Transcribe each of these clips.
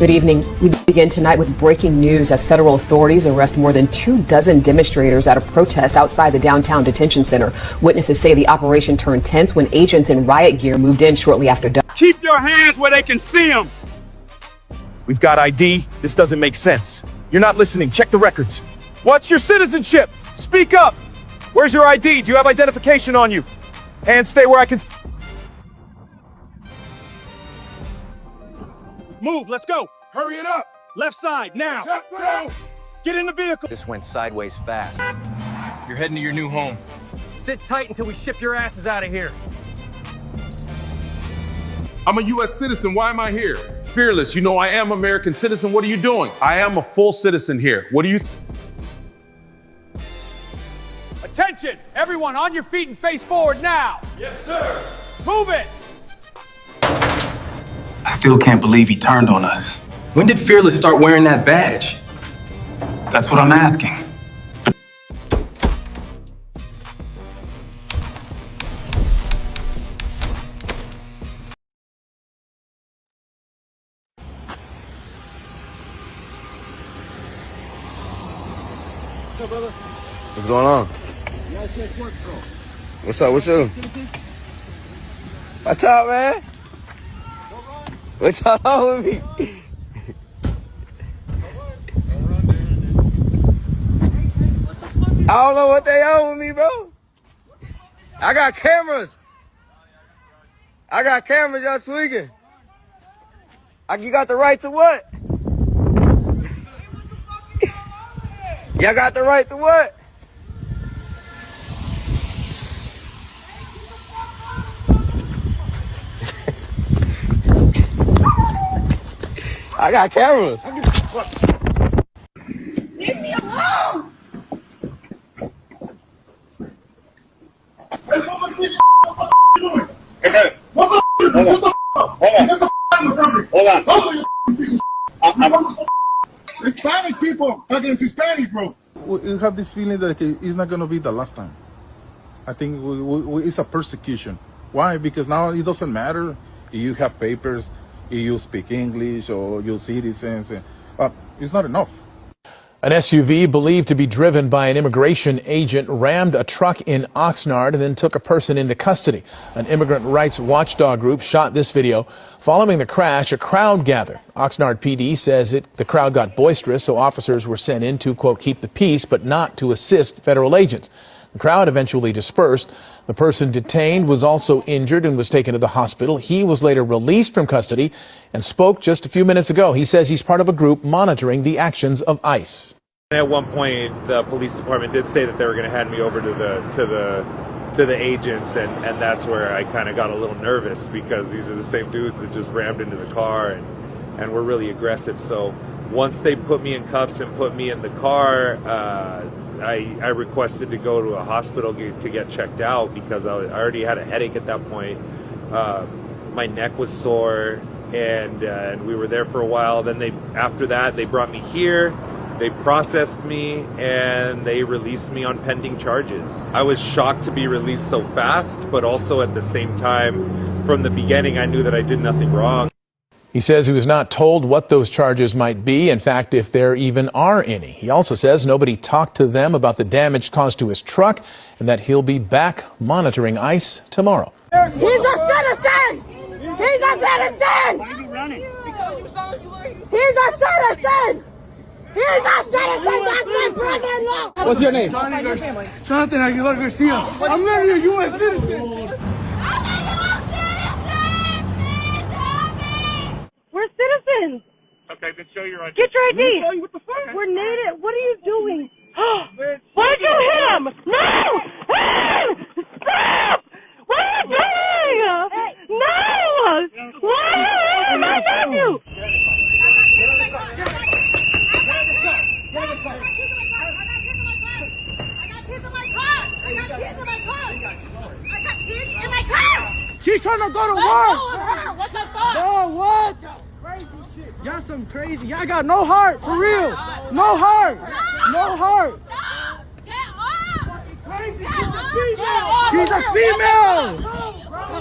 Good evening. We begin tonight with breaking news as federal authorities arrest more than 24 demonstrators at a protest outside the downtown detention center. Witnesses say the operation turned tense when agents in riot gear moved in shortly after dawn. Keep your hands where they can see them. We've got ID. This doesn't make sense. You're not listening. Check the records. What's your citizenship? Speak up. Where's your ID? Do you have identification on you? Hands stay where I can. Move, let's go. Hurry it up. Left side, now. Get in the vehicle. This went sideways fast. You're heading to your new home. Sit tight until we ship your asses out of here. I'm a U.S. citizen. Why am I here? Fearless. You know I am American citizen. What are you doing? I am a full citizen here. What are you? Attention, everyone on your feet and face forward now. Yes, sir. Move it. I still can't believe he turned on us. When did Fearless start wearing that badge? That's what I'm asking. What's going on? What's up with you? Watch out, man. What y'all on with me? I don't know what they on with me, bro. I got cameras. Y'all tweaking. You got the right to what? Y'all got the right to what? I got cameras. Leave me alone! Hispanic people against Hispanic, bro. We have this feeling that it's not going to be the last time. I think it's a persecution. Why? Because now it doesn't matter if you have papers, if you speak English, or you're citizens. It's not enough. An SUV believed to be driven by an immigration agent rammed a truck in Oxnard and then took a person into custody. An immigrant rights watchdog group shot this video. Following the crash, a crowd gathered. Oxnard PD says the crowd got boisterous, so officers were sent in to, quote, keep the peace, but not to assist federal agents. The crowd eventually dispersed. The person detained was also injured and was taken to the hospital. He was later released from custody and spoke just a few minutes ago. He says he's part of a group monitoring the actions of ICE. At one point, the police department did say that they were going to hand me over to the agents, and that's where I kind of got a little nervous, because these are the same dudes that just rammed into the car and were really aggressive. So once they put me in cuffs and put me in the car, I requested to go to a hospital to get checked out, because I already had a headache at that point. My neck was sore, and we were there for a while. Then after that, they brought me here. They processed me and they released me on pending charges. I was shocked to be released so fast, but also at the same time, from the beginning, I knew that I did nothing wrong. He says he was not told what those charges might be, in fact, if there even are any. He also says nobody talked to them about the damage caused to his truck and that he'll be back monitoring ICE tomorrow. He's a citizen! He's a citizen! Why are you running? He's a citizen! He's a citizen! That's my brother-in-law! What's your name? Jonathan Aguilar Garcia. I'm not a U.S. citizen. We're citizens! Okay, then show your ID. Get your ID! What the fuck? We're native. What are you doing? Why'd you hit him? No! Stop! What are you doing? No! Why are you hitting my nephew? She's trying to go to work. What the fuck? Bro, what? Crazy shit. Y'all some crazy. Y'all got no heart, for real. No heart. No heart. Get off! Crazy. Get off! She's a female.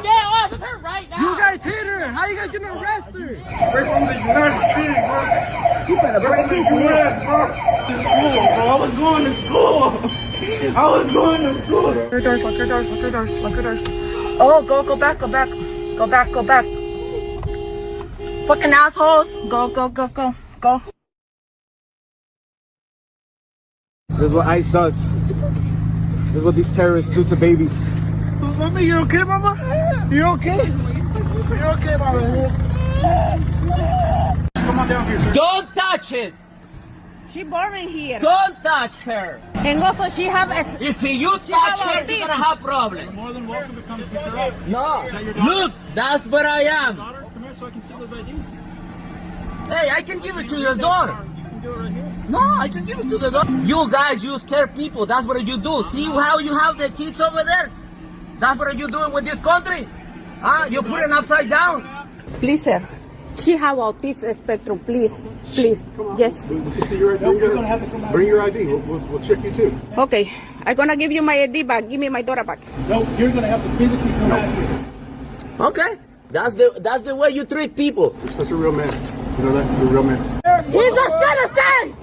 Get off of her right right now. You guys hit her. How you guys gonna arrest her? We're from the United States, bro. You better break the U.S., bro. To school, bro. I was going to school. I was going to school. Lock your doors, lock your doors, lock your doors, lock your doors. Oh, go back, go back. Go back, go back. Fucking assholes. Go. This is what ICE does. This is what these terrorists do to babies. Mama, you okay, Mama? You okay? You okay, Mama? Come on down here, sir. Don't touch it. She boring here. Don't touch her. And also she have a... If you touch her, you're gonna have problems. More than welcome to come pick her up. No. Look, that's where I am. Daughter, come here so I can see those IDs. Hey, I can give it to your daughter. No, I can give it to the dog. You guys, you scare people. That's what you do. See how you have the kids over there? That's what you doing with this country? Huh? You put it upside down. Please, sir. She have autism spectrum. Please. Yes. We can see your ID. You're gonna have to come out. Bring your ID. We'll check you too. Okay. I'm gonna give you my ID back. Give me my daughter back. No, you're gonna have to physically come out here. Okay. That's the way you treat people. You're such a real man. You know that? You're a real man. He's a citizen!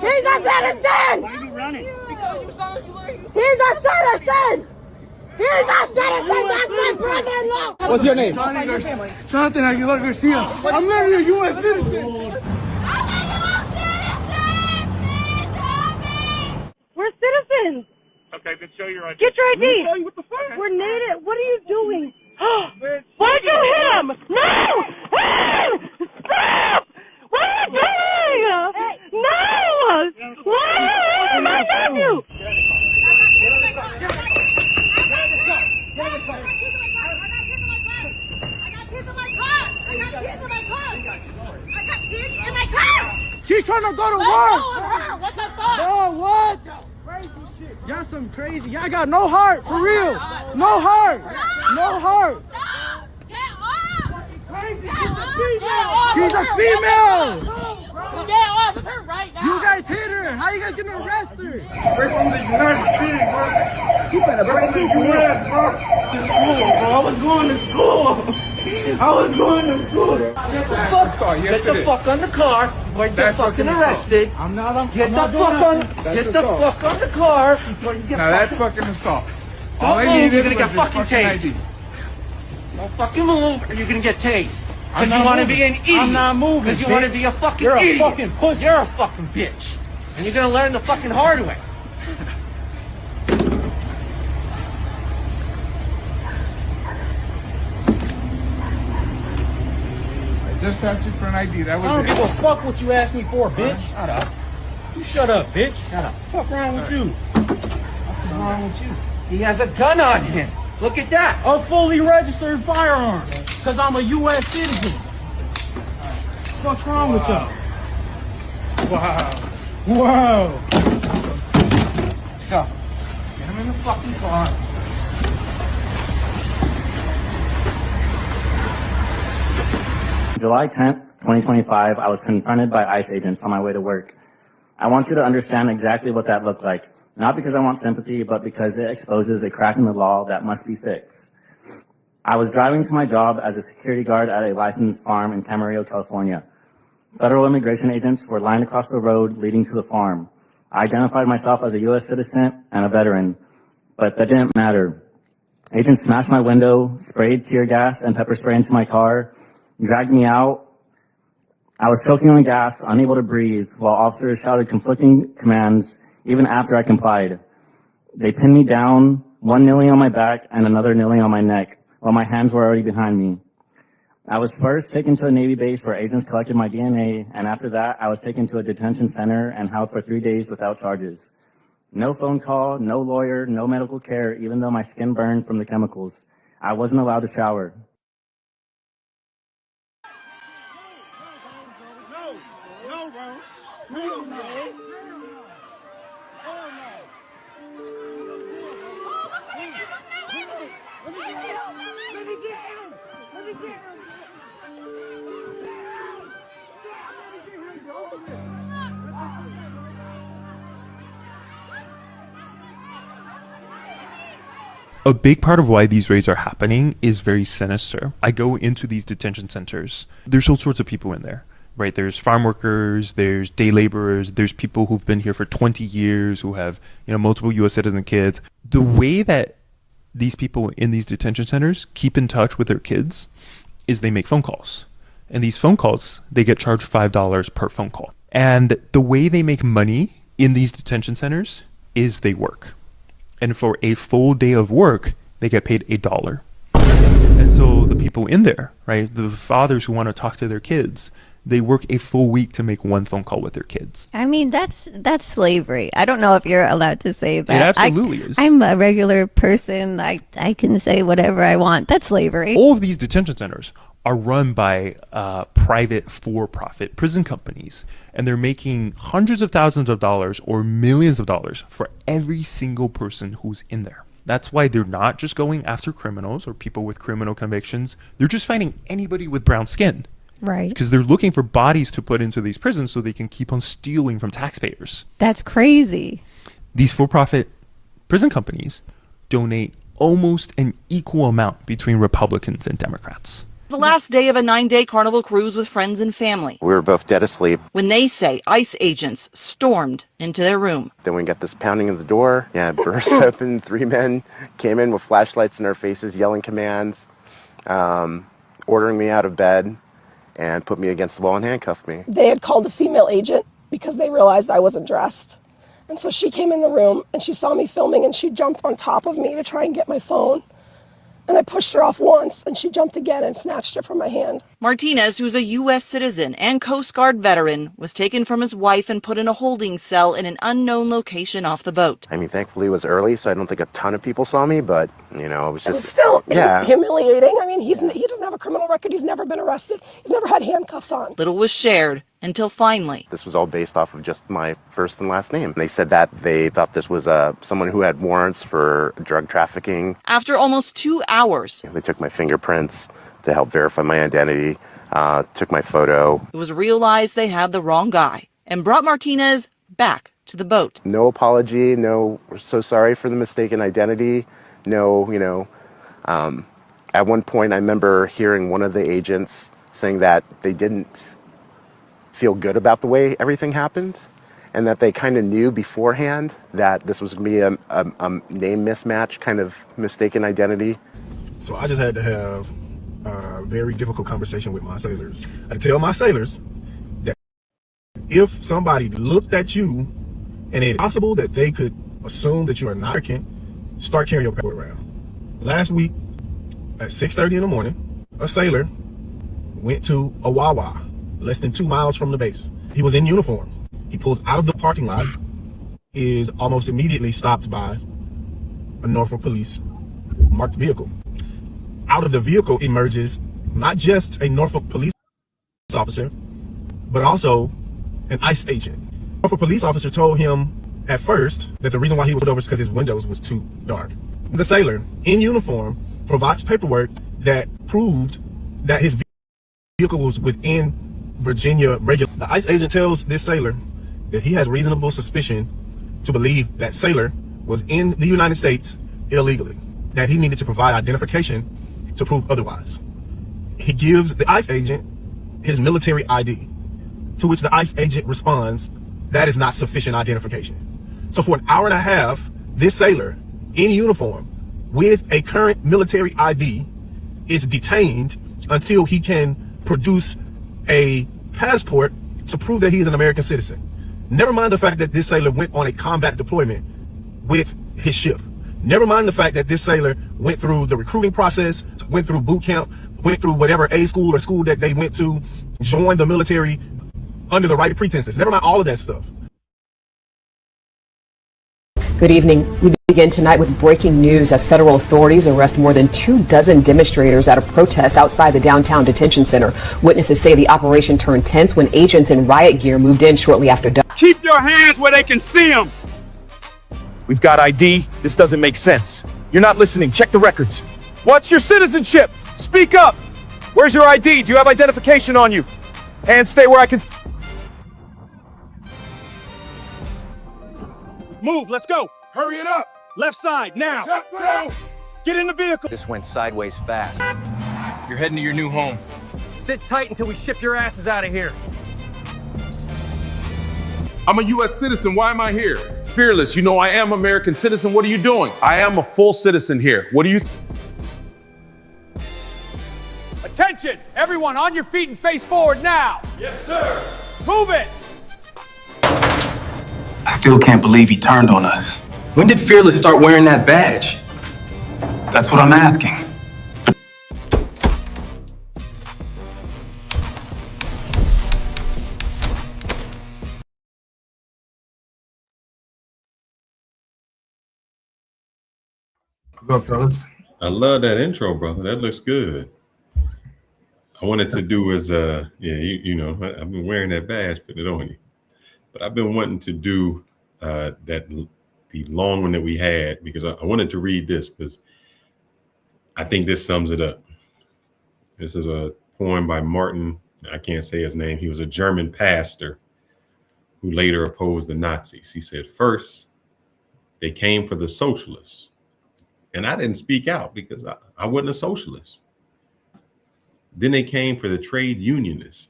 He's a citizen! Why are you running? He's a citizen! He's a citizen! That's my brother-in-law! What's your name? Jonathan Aguilar Garcia. I'm literally a U.S. citizen. We're citizens. Okay, then show your ID. Get your ID. What the fuck? We're native. What are you doing? Why'd you hit him? No! Stop! What are you doing? No! Why are you hitting my nephew? She's trying to go to work. What the fuck? Oh, what? Crazy shit. Y'all some crazy. Y'all got no heart, for real. No heart. No heart. She's a female. Get off of her right now. You guys hit her. How you guys gonna arrest her? We're from the United States, bro. You better break the U.S., bro. To school, bro. I was going to school. Get the fuck on the car. Get fucking arrested. I'm not. Get the fuck on the car before you get Now that's fucking assault. Don't move, you're gonna get fucking tased. Don't fucking move or you're gonna get tased. Because you want to be an idiot. I'm not moving. Because you want to be a fucking idiot. You're a fucking pussy. You're a fucking bitch. And you're gonna learn the fucking hard way. Just asked you for an ID. That was I don't give a fuck what you asked me for, bitch. Shut up. You shut up, bitch. Shut up. What's wrong with you? What's wrong with you? He has a gun on him. Look at that. A fully registered firearm. Because I'm a U.S. citizen. What's wrong with y'all? Wow. Let's go. Get him in the fucking car. July 10th, 2025, I was confronted by ICE agents on my way to work. I want you to understand exactly what that looked like. Not because I want sympathy, but because it exposes a crack in the law that must be fixed. I was driving to my job as a security guard at a licensed farm in Camarillo, California. Federal immigration agents were lined across the road leading to the farm. I identified myself as a U.S. citizen and a veteran, but that didn't matter. Agents smashed my window, sprayed tear gas and pepper spray into my car, dragged me out. I was choking on gas, unable to breathe, while officers shouted conflicting commands even after I complied. They pinned me down, one kneeling on my back and another kneeling on my neck, while my hands were already behind me. I was first taken to a Navy base where agents collected my DNA, and after that, I was taken to a detention center and held for 3 days without charges. No phone call, no lawyer, no medical care, even though my skin burned from the chemicals. I wasn't allowed to shower. A big part of why these raids are happening is very sinister. I go into these detention centers. There's all sorts of people in there, right? There's farm workers, there's day laborers, there's people who've been here for 20 years who have, multiple U.S. citizen kids. The way that these people in these detention centers keep in touch with their kids is they make phone calls. And these phone calls, they get charged $5 per phone call. And the way they make money in these detention centers is they work. And for a full day of work, they get paid $1. And so the people in there, right, the fathers who want to talk to their kids, they work a full week to make one phone call with their kids. I mean, that's slavery. I don't know if you're allowed to say that. It absolutely is. I'm a regular person. I can say whatever I want. That's slavery. All of these detention centers are run by private for-profit prison companies, and they're making hundreds of thousands of dollars or millions of dollars for every single person who's in there. That's why they're not just going after criminals or people with criminal convictions. They're just finding anybody with brown skin. Right. Because they're looking for bodies to put into these prisons so they can keep on stealing from taxpayers. That's crazy. These for-profit prison companies donate almost an equal amount between Republicans and Democrats. The last day of a 9-day carnival cruise with friends and family. We were both dead asleep. When they say ICE agents stormed into their room. Then we got this pounding of the door. Yeah, it burst open. 3 men came in with flashlights in their faces, yelling commands, ordering me out of bed, and put me against the wall and handcuffed me. They had called a female agent because they realized I wasn't dressed. And so she came in the room and she saw me filming and she jumped on top of me to try and get my phone. And I pushed her off once and she jumped again and snatched it from my hand. Martinez, who's a U.S. citizen and Coast Guard veteran, was taken from his wife and put in a holding cell in an unknown location off the boat. I mean, thankfully it was early, so I don't think a ton of people saw me, but, it was just... It was still humiliating. I mean, he doesn't have a criminal record. He's never been arrested. He's never had handcuffs on. Little was shared until finally. This was all based off of just my first and last name. They said that they thought this was someone who had warrants for drug trafficking. After almost 2 hours. They took my fingerprints to help verify my identity, took my photo. It was realized they had the wrong guy and brought Martinez back to the boat. No apology, no, we're so sorry for the mistaken identity, no, at one point I remember hearing one of the agents saying that they didn't feel good about the way everything happened and that they kind of knew beforehand that this was going to be a name mismatch, kind of mistaken identity. So I just had to have a very difficult conversation with my sailors. I tell my sailors that if somebody looked at you and it's possible that they could assume that you are not American, start carrying your passport around. Last week at 6:30 in the morning, a sailor went to a Wawa less than 2 miles from the base. He was in uniform. He pulls out of the parking lot, is almost immediately stopped by a Norfolk police marked vehicle. Out of the vehicle emerges not just a Norfolk police officer, but also an ICE agent. The Norfolk police officer told him at first that the reason why he was pulled over is because his windows was too dark. The sailor in uniform provides paperwork that proved that his vehicle was within Virginia regular. The ICE agent tells this sailor that he has reasonable suspicion to believe that sailor was in the United States illegally, that he needed to provide identification to prove otherwise. He gives the ICE agent his military ID, to which the ICE agent responds, that is not sufficient identification. So for an hour and a half, this sailor in uniform with a current military ID is detained until he can produce a passport to prove that he's an American citizen. Never mind the fact that this sailor went on a combat deployment with his ship. Never mind the fact that this sailor went through the recruiting process, went through boot camp, went through whatever A school or school that they went to, joined the military under the right pretenses. Never mind all of that stuff. Good evening. We begin tonight with breaking news as federal authorities arrest more than 24 demonstrators at a protest outside the downtown detention center. Witnesses say the operation turned tense when agents in riot gear moved in shortly after dawn. Keep your hands where they can see them. We've got ID. This doesn't make sense. You're not listening. Check the records. What's your citizenship? Speak up. Where's your ID? Do you have identification on you? Hands stay where I can. Move, let's go. Hurry it up. Left side, now. Get in the vehicle. This went sideways fast. You're heading to your new home. Sit tight until we ship your asses out of here. I'm a U.S. citizen. Why am I here? Fearless, you know I am American citizen. What are you doing? I am a full citizen here. What do you? Attention! Everyone on your feet and face forward now! Yes, sir. Move it! I still can't believe he turned on us. When did Fearless start wearing that badge? That's what I'm asking. What's up, fellas? I love that intro, brother. That looks good. I wanted to do is you know, I've been wearing that badge, put it on you. But I've been wanting to do the long one that we had, because I wanted to read this because I think this sums it up. This is a poem by Martin. I can't say his name. He was a German pastor who later opposed the Nazis. He said, first, they came for the socialists. And I didn't speak out because I wasn't a socialist. Then they came for the trade unionists.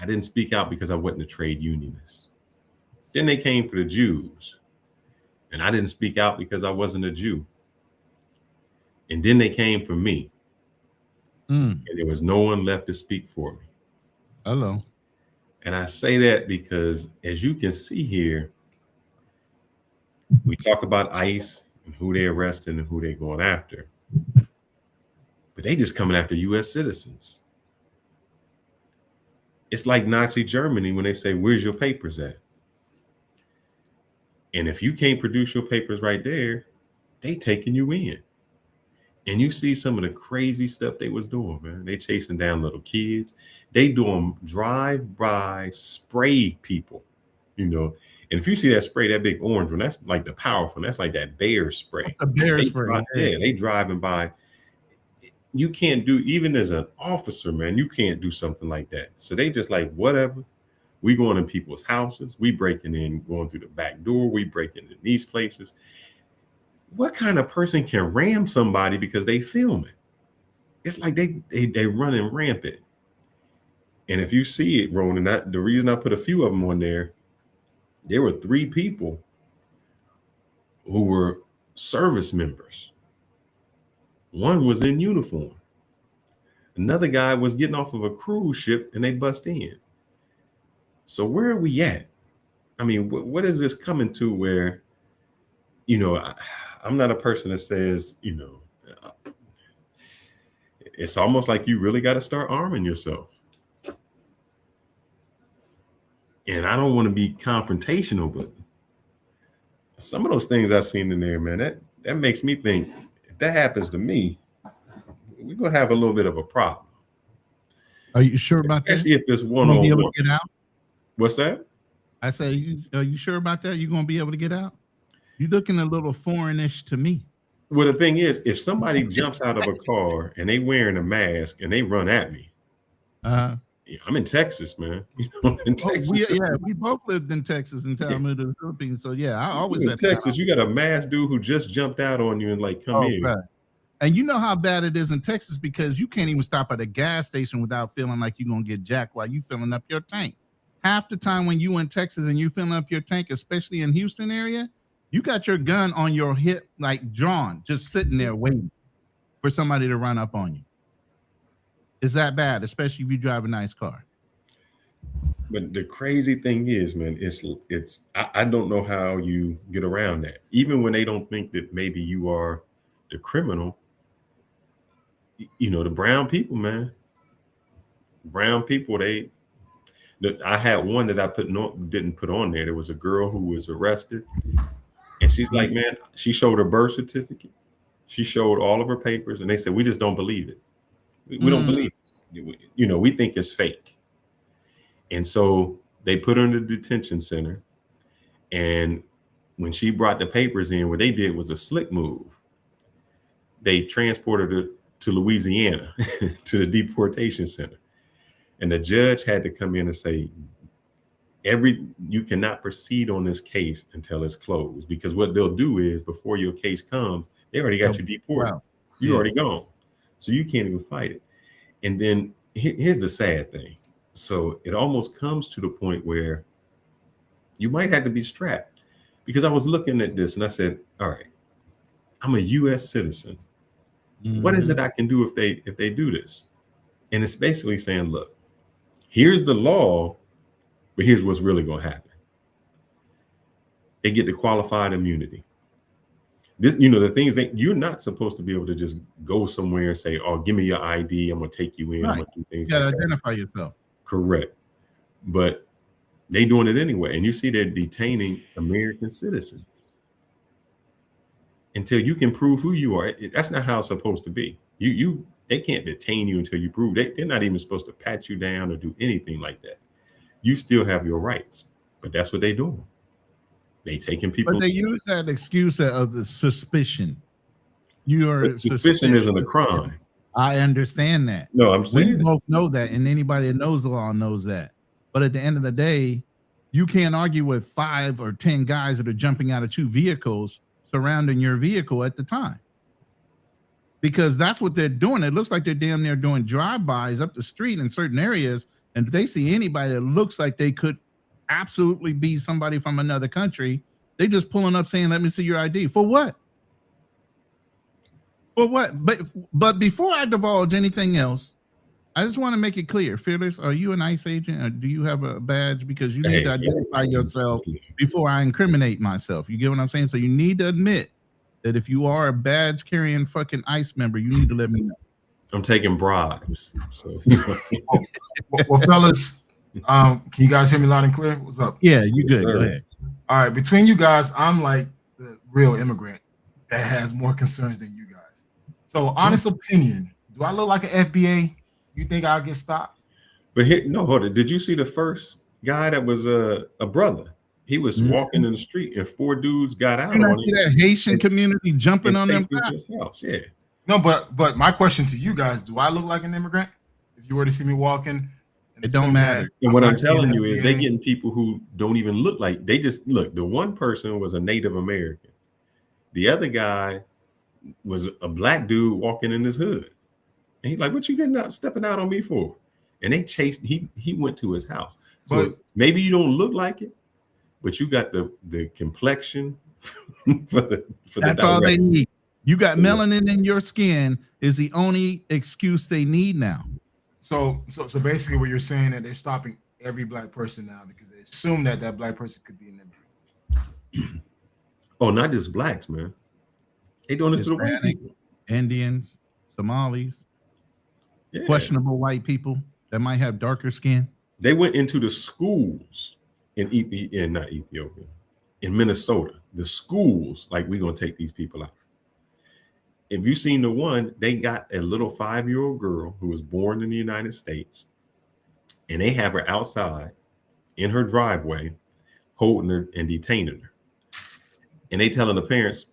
I didn't speak out because I wasn't a trade unionist. Then they came for the Jews. And I didn't speak out because I wasn't a Jew. And then they came for me. And there was no one left to speak for me. Hello. And I say that because, as you can see here, we talk about ICE and who they arresting and who they going after. But they just coming after U.S. citizens. It's like Nazi Germany when they say, where's your papers at? And if you can't produce your papers right there, they taking you in. And you see some of the crazy stuff they was doing, man. They chasing down little kids. They doing drive-by spray people, you know. And if you see that spray, that big orange one, that's like the powerful, that's like that bear spray. The bear spray. Yeah, they driving by. You can't do, even as an officer, man, you can't do something like that. So they just like, whatever. We going in people's houses. We breaking in, going through the back door. We breaking in these places. What kind of person can ram somebody because they film it? It's like they running rampant. And if you see it, Ronin, the reason I put a few of them on there were 3 people who were service members. One was in uniform. Another guy was getting off of a cruise ship and they bust in. So where are we at? I mean, what is this coming to where, you know, I'm not a person that says, you know, it's almost like you really got to start arming yourself. And I don't want to be confrontational, but some of those things I've seen in there, man, that makes me think, if that happens to me, we're going to have a little bit of a problem. Are you sure about that? Especially if it's one-on-one. Get out? What's that? I say, are you sure about that? You're going to be able to get out? You're looking a little foreignish to me. Well, the thing is, if somebody jumps out of a car and they wearing a mask and they run at me, I'm in Texas, man. You know, in Texas. We both lived in Texas and Talmuda, the Philippines. So yeah, I always in Texas. You got a masked dude who just jumped out on you and like come in. Right. And you know how bad it is in Texas because you can't even stop at a gas station without feeling like you're gonna get jacked while you filling up your tank. Half the time when you in Texas and you filling up your tank, especially in Houston area, you got your gun on your hip, like drawn, just sitting there waiting for somebody to run up on you. Is that bad, especially if you drive a nice car? But the crazy thing is, man, I don't know how you get around that. Even when they don't think that maybe you are the criminal, you know, the brown people, man. Brown people, I had one that I didn't put on there. There was a girl who was arrested. And she's like, man, she showed her birth certificate. She showed all of her papers. And they said, we just don't believe it. We don't believe it. You know, we think it's fake. And so they put her in the detention center. And when she brought the papers in, what they did was a slick move. They transported her to Louisiana, to the deportation center. And the judge had to come in and say, you cannot proceed on this case until it's closed. Because what they'll do is, before your case comes, they already got you deported. You're already gone. So you can't even fight it. And then here's the sad thing. So it almost comes to the point where you might have to be strapped, because I was looking at this and I said, all right, I'm a US citizen. What is it I can do if they do this? And it's basically saying, look, here's the law, but here's what's really going to happen. They get the qualified immunity. This, the things that you're not supposed to be able to just go somewhere and say, oh, give me your ID. I'm going to take you in. Right. I'm going to do things You gotta like that. identify yourself. Correct. But they doing it anyway. And you see they're detaining American citizens until you can prove who you are. That's not how it's supposed to be. They can't detain you until you prove. They're not even supposed to pat you down or do anything like that. You still have your rights, but that's what they're doing. They taking people. But they use that excuse of the suspicion. You are suspicion isn't a crime. I understand that. No, I'm saying we both know that, and anybody that knows the law knows that. But at the end of the day, you can't argue with 5 or 10 guys that are jumping out of 2 vehicles surrounding your vehicle at the time, because that's what they're doing. It looks like they're damn near doing drive-bys up the street in certain areas, and if they see anybody that looks like they could absolutely be somebody from another country, they just pulling up saying, let me see your ID. For what? For what? But before I divulge anything else, I just want to make it clear. Fearless, are you an ICE agent, or do you have a badge? Because you need to identify yourself before I incriminate myself. You get what I'm saying? So you need to admit that if you are a badge carrying fucking ICE member, you need to let me know. I'm taking bribes. So. well, fellas, can you guys hear me loud and clear? What's up? Yeah, you good. Go ahead. All right, between you guys, I'm like the real immigrant that has more concerns than you guys. So, honest opinion, do I look like an FBA? You think I'll get stopped? But hold it. Did you see the first guy that was a brother? He was walking in the street and 4 dudes got out on him. That Haitian community jumping on them. His house. Yeah. No, but my question to you guys, do I look like an immigrant? If you were to see me walking, it don't matter. And what I'm telling you is they're getting people who don't even look like, they just look. The one person was a Native American. The other guy was a black dude walking in his hood. And he's like, what you getting out, stepping out on me for? And they chased, he went to his house. So maybe you don't look like it, but you got the complexion That's all they need. You got melanin in your skin is the only excuse they need now. So basically what you're saying that they're stopping every black person now because they assume that black person could be an immigrant. Oh, not just blacks, man. They doing it to the white people. Indians, Somalis, questionable white people that might have darker skin. They went into the schools in Minnesota. The schools, like, we're gonna take these people out. If you've seen the one, they got a little 5-year-old girl who was born in the United States, and they have her outside in her driveway, holding her and detaining her. And they telling the parents,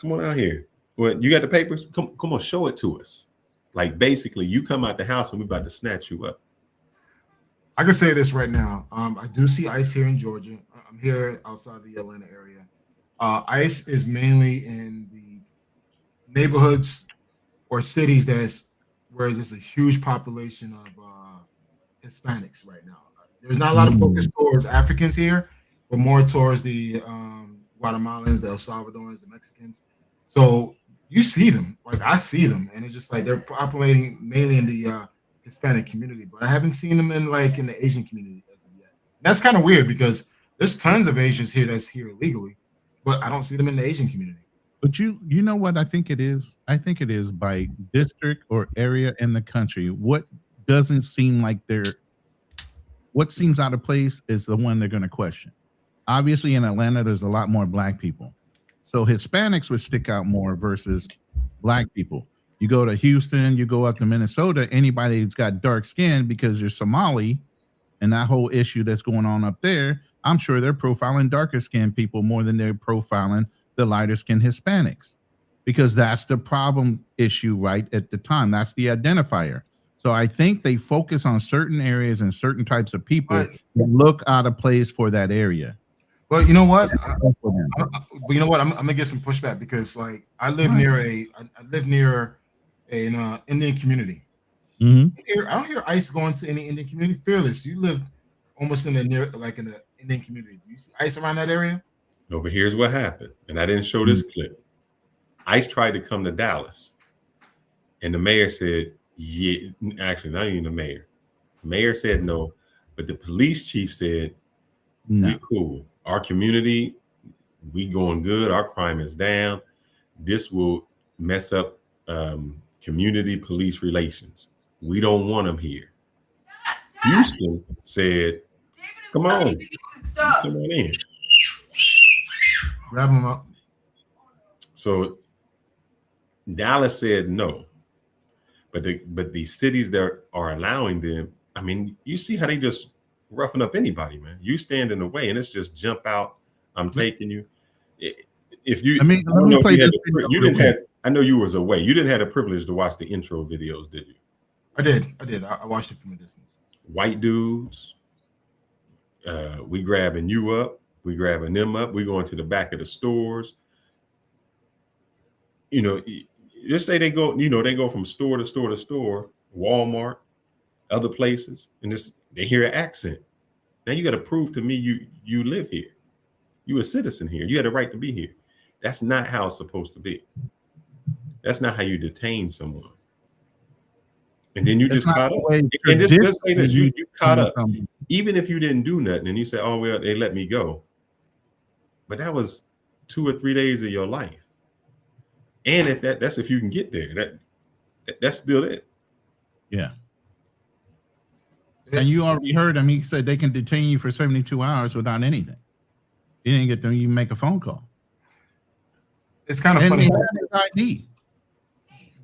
come on out here. Well, you got the papers? Come on, show it to us. Like, basically, you come out the house and we're about to snatch you up. I can say this right now. I do see ICE here in Georgia. I'm here outside the Atlanta area. ICE is mainly in the neighborhoods or cities where there's a huge population of Hispanics right now. There's not a lot of focus towards Africans here, but more towards the Guatemalans, the El Salvadorans, the Mexicans. So you see them, like I see them, and it's just like they're populating mainly in the Hispanic community, but I haven't seen them in the Asian community as of yet. That's kind of weird because there's tons of Asians here that's here illegally, but I don't see them in the Asian community. But you know what I think it is? I think it is by district or area in the country. What doesn't seem like what seems out of place is the one they're going to question. Obviously, in Atlanta, there's a lot more black people. So Hispanics would stick out more versus black people. You go to Houston, you go up to Minnesota, anybody that's got dark skin because you're Somali and that whole issue that's going on up there, I'm sure they're profiling darker skinned people more than they're profiling the lighter skinned Hispanics, because that's the problem issue right at the time. That's the identifier. So I think they focus on certain areas and certain types of people that look out of place for that area. But you know what? But you know what? I'm gonna get some pushback because like I live near an Indian community. I don't hear ICE going to any Indian community. Fearless, you live almost in the Indian community. Do you see ICE around that area? No, but here's what happened, and I didn't show this clip. ICE tried to come to Dallas, and the mayor said, "Yeah." Actually, not even the mayor. The mayor said no, but the police chief said, "No, we cool. Our community, we going good. Our crime is down. This will mess up community police relations. We don't want them here." Houston said, "Come on, come on in." Grab them up. So Dallas said no, but the cities that are allowing them, I mean, you see how they just roughing up anybody, man. You stand in the way, and it's just jump out. I'm taking you. If you, I know you was away. You didn't have the privilege to watch the intro videos, did you? I did. I watched it from a distance. White dudes, we grabbing you up. We grabbing them up. We going to the back of the stores. You know, just say they go. You know, they go from store to store to store, Walmart, other places, and just they hear an accent. Now you got to prove to me you live here. You a citizen here. You had a right to be here. That's not how it's supposed to be. That's not how you detain someone. And then you just caught up. And just say this, you caught up. Even if you didn't do nothing and you say, "Oh, well, they let me go." But that was 2 or 3 days of your life. And if that's if you can get there, that's still it. Yeah. And you already heard him. He said they can detain you for 72 hours without anything. He didn't get to even make a phone call. It's kind of and funny. ID.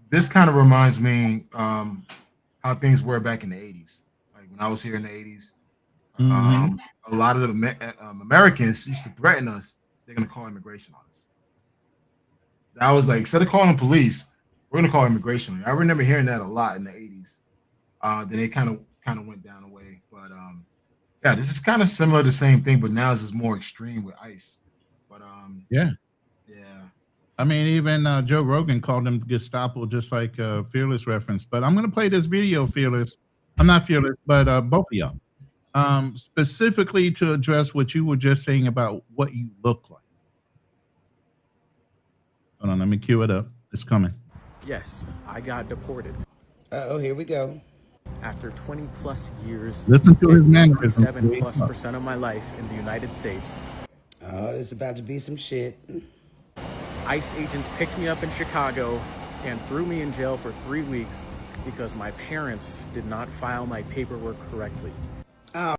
This kind of reminds me how things were back in the 80s. Like when I was here in the 80s, a lot of the Americans used to threaten us. They're going to call immigration on us. I was like, instead of calling police, we're going to call immigration. I remember hearing that a lot in the 80s. Then it kind of went down away. But yeah, this is kind of similar to the same thing, but now this is more extreme with ICE. But yeah. I mean, even Joe Rogan called him Gestapo, just like Fearless reference. But I'm going to play this video, Fearless. I'm not Fearless, but both of y'all. Specifically to address what you were just saying about what you look like. Hold on, let me cue it up. It's coming. Yes, I got deported. Oh, here we go. After 20 plus years, listen to his mannerisms. 7+% of my life in the United States. Oh, this is about to be some shit. ICE agents picked me up in Chicago and threw me in jail for 3 weeks because my parents did not file my paperwork correctly. Oh. All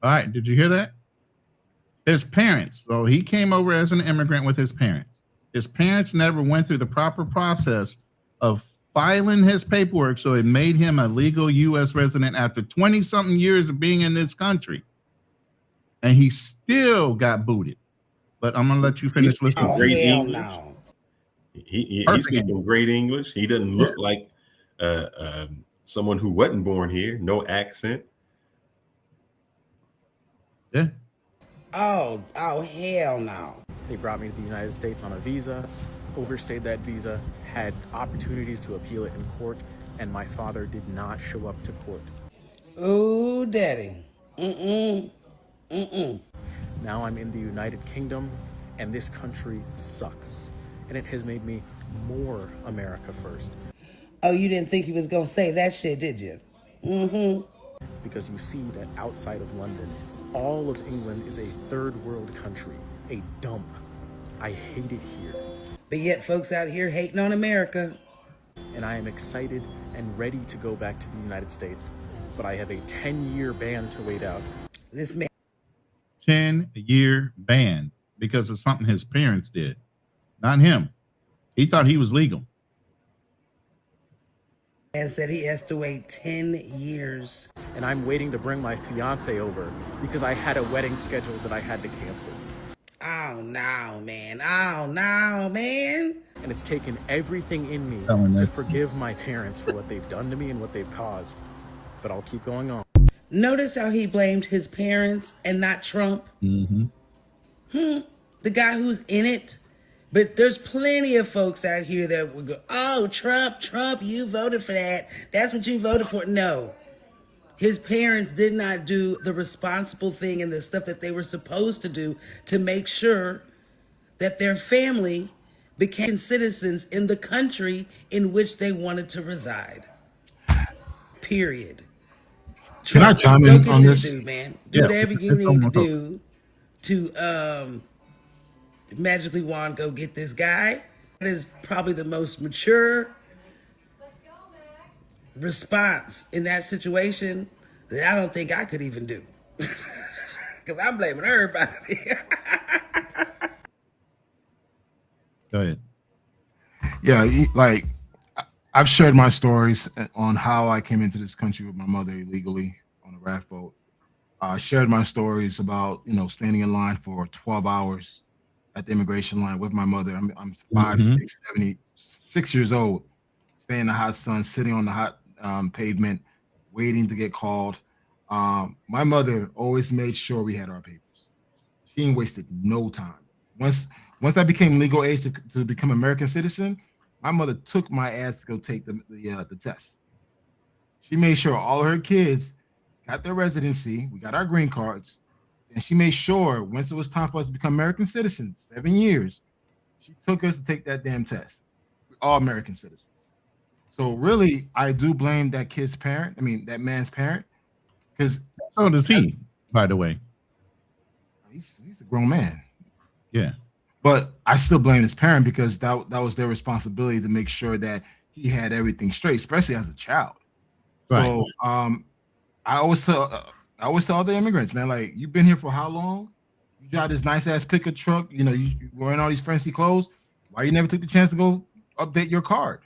right, did you hear that? His parents. So he came over as an immigrant with his parents. His parents never went through the proper process of filing his paperwork, so it made him a legal U.S. resident after 20-something years of being in this country. And he still got booted. But I'm going to let you finish listening. Great English. No. He's speaking great English. He doesn't look like someone who wasn't born here. No accent. Yeah. Oh, hell no. They brought me to the United States on a visa, overstayed that visa, had opportunities to appeal it in court, and my father did not show up to court. Ooh, daddy. Now I'm in the United Kingdom, and this country sucks. And it has made me more America first. Oh, you didn't think he was going to say that shit, did you? Because you see that outside of London, all of England is a third world country, a dump. I hate it here. But yet folks out here hating on America. And I am excited and ready to go back to the United States, but I have a 10-year ban to wait out. This man 10-year ban because of something his parents did, not him. He thought he was legal. And said he has to wait 10 years. And I'm waiting to bring my fiance over because I had a wedding scheduled that I had to cancel. Oh, no, man. Oh, no, man. And it's taken everything in me to forgive my parents for what they've done to me and what they've caused. But I'll keep going on. Notice how he blamed his parents and not Trump? The guy who's in it. But there's plenty of folks out here that would go, oh, Trump, you voted for that. That's what you voted for. No. His parents did not do the responsible thing and the stuff that they were supposed to do to make sure that their family became citizens in the country in which they wanted to reside. Period. Can I chime Go in get on this this? dude, man. Do whatever you need to do to magically wand go get this guy. That is probably the most mature response in that situation that I don't think I could even do. Because I'm blaming everybody. Go ahead. Yeah, like I've shared my stories on how I came into this country with my mother illegally on a raft boat. I shared my stories about, you know, standing in line for 12 hours at the immigration line with my mother. I'm 5, 6, 6 years old, staying in the hot sun, sitting on the hot pavement, waiting to get called. My mother always made sure we had our papers. She ain't wasted no time. Once I became legal age to become American citizen, my mother took my ass to go take the test. She made sure all of her kids got their residency. We got our green cards. And she made sure once it was time for us to become American citizens, 7 years, she took us to take that damn test. We're all American citizens. So really, I do blame that kid's parent. I mean, that man's parent. Because so does he, by the way. He's a grown man. Yeah. But I still blame his parent because that was their responsibility to make sure that he had everything straight, especially as a child. Right. So I always tell other immigrants, man, like, you've been here for how long? You drive this nice ass pickup truck, you know, you wearing all these fancy clothes. Why you never took the chance to go update your card?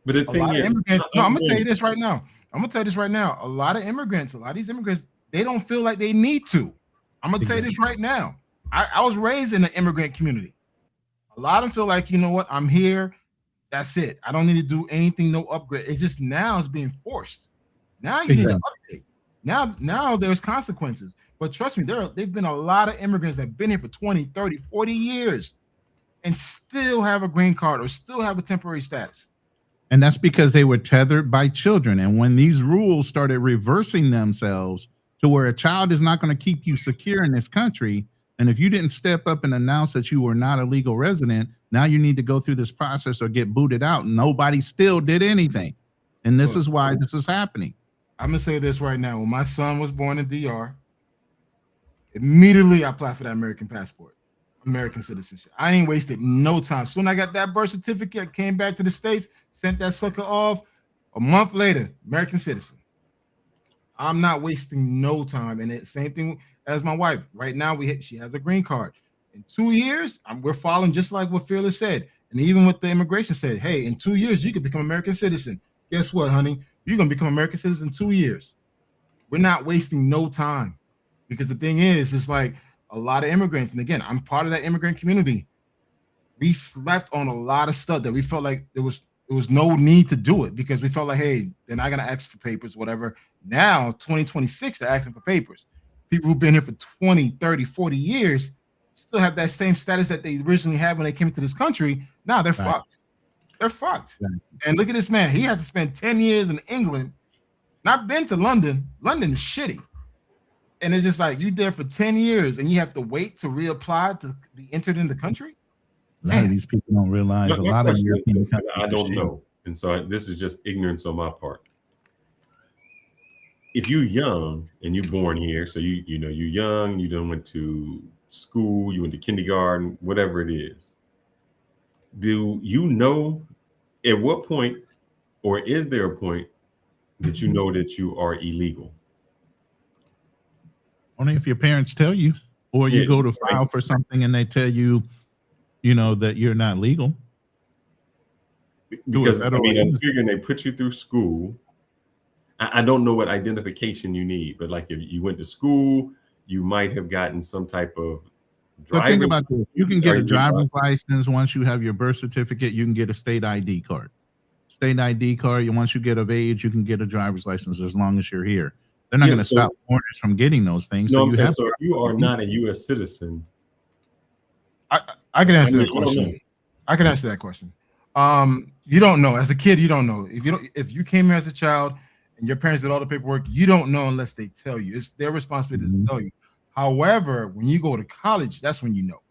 But the thing is, no, I'm gonna tell you this right now. A lot of these immigrants, they don't feel like they need to. I'm gonna tell you this right now. I was raised in the immigrant community. A lot of them feel like, you know what, I'm here. That's it. I don't need to do anything, no upgrade. It's just now it's being forced. Now you need to update. Now there's consequences. But trust me, there've been a lot of immigrants that have been here for 20, 30, 40 years and still have a green card or still have a temporary status. And that's because they were tethered by children. And when these rules started reversing themselves to where a child is not going to keep you secure in this country, and if you didn't step up and announce that you were not a legal resident, now you need to go through this process or get booted out. Nobody still did anything. And this is why this is happening. I'm going to say this right now. When my son was born in DR, immediately I applied for that American passport, American citizenship. I ain't wasted no time. Soon I got that birth certificate, came back to the States, sent that sucker off. A month later, American citizen. I'm not wasting no time. And it's same thing as my wife. Right now, she has a green card. In 2 years, we're following just like what Fearless said. And even what the immigration said, hey, in 2 years, you could become American citizen. Guess what, honey? You're going to become American citizen in 2 years. We're not wasting no time. Because the thing is, it's like a lot of immigrants, and again, I'm part of that immigrant community. We slept on a lot of stuff that we felt like there was no need to do it because we felt like, hey, they're not going to ask for papers, whatever. Now, 2026, they're asking for papers. People who've been here for 20, 30, 40 years still have that same status that they originally had when they came to this country. Now they're fucked. They're fucked. Right. And look at this man. He had to spend 10 years in England. Not been to London. London is shitty. And it's just like you there for 10 years and you have to wait to reapply to be entered in the country. A lot of these people don't realize a lot of European countries. I don't know. And so this is just ignorance on my part. If you're young and you're born here, so you know you're young, you done went to school, you went to kindergarten, whatever it is. Do you know at what point, or is there a point that you know that you are illegal? Only if your parents tell you, or you go to file for something and they tell you, you know, that you're not legal. Because I mean, I'm figuring they put you through school. I don't know what identification you need, but like if you went to school, you might have gotten some type of driver's. Think about this. You can get a driver's license once you have your birth certificate. You can get a state ID card. State ID card. Once you get of age, you can get a driver's license as long as you're here. They're not going to stop foreigners from getting those things. No, so if you are not a U.S. citizen, I can answer that question. I can answer that question. You don't know. As a kid, you don't know. If you came here as a child and your parents did all the paperwork, you don't know unless they tell you. It's their responsibility to tell you. However, when you go to college, that's when you know.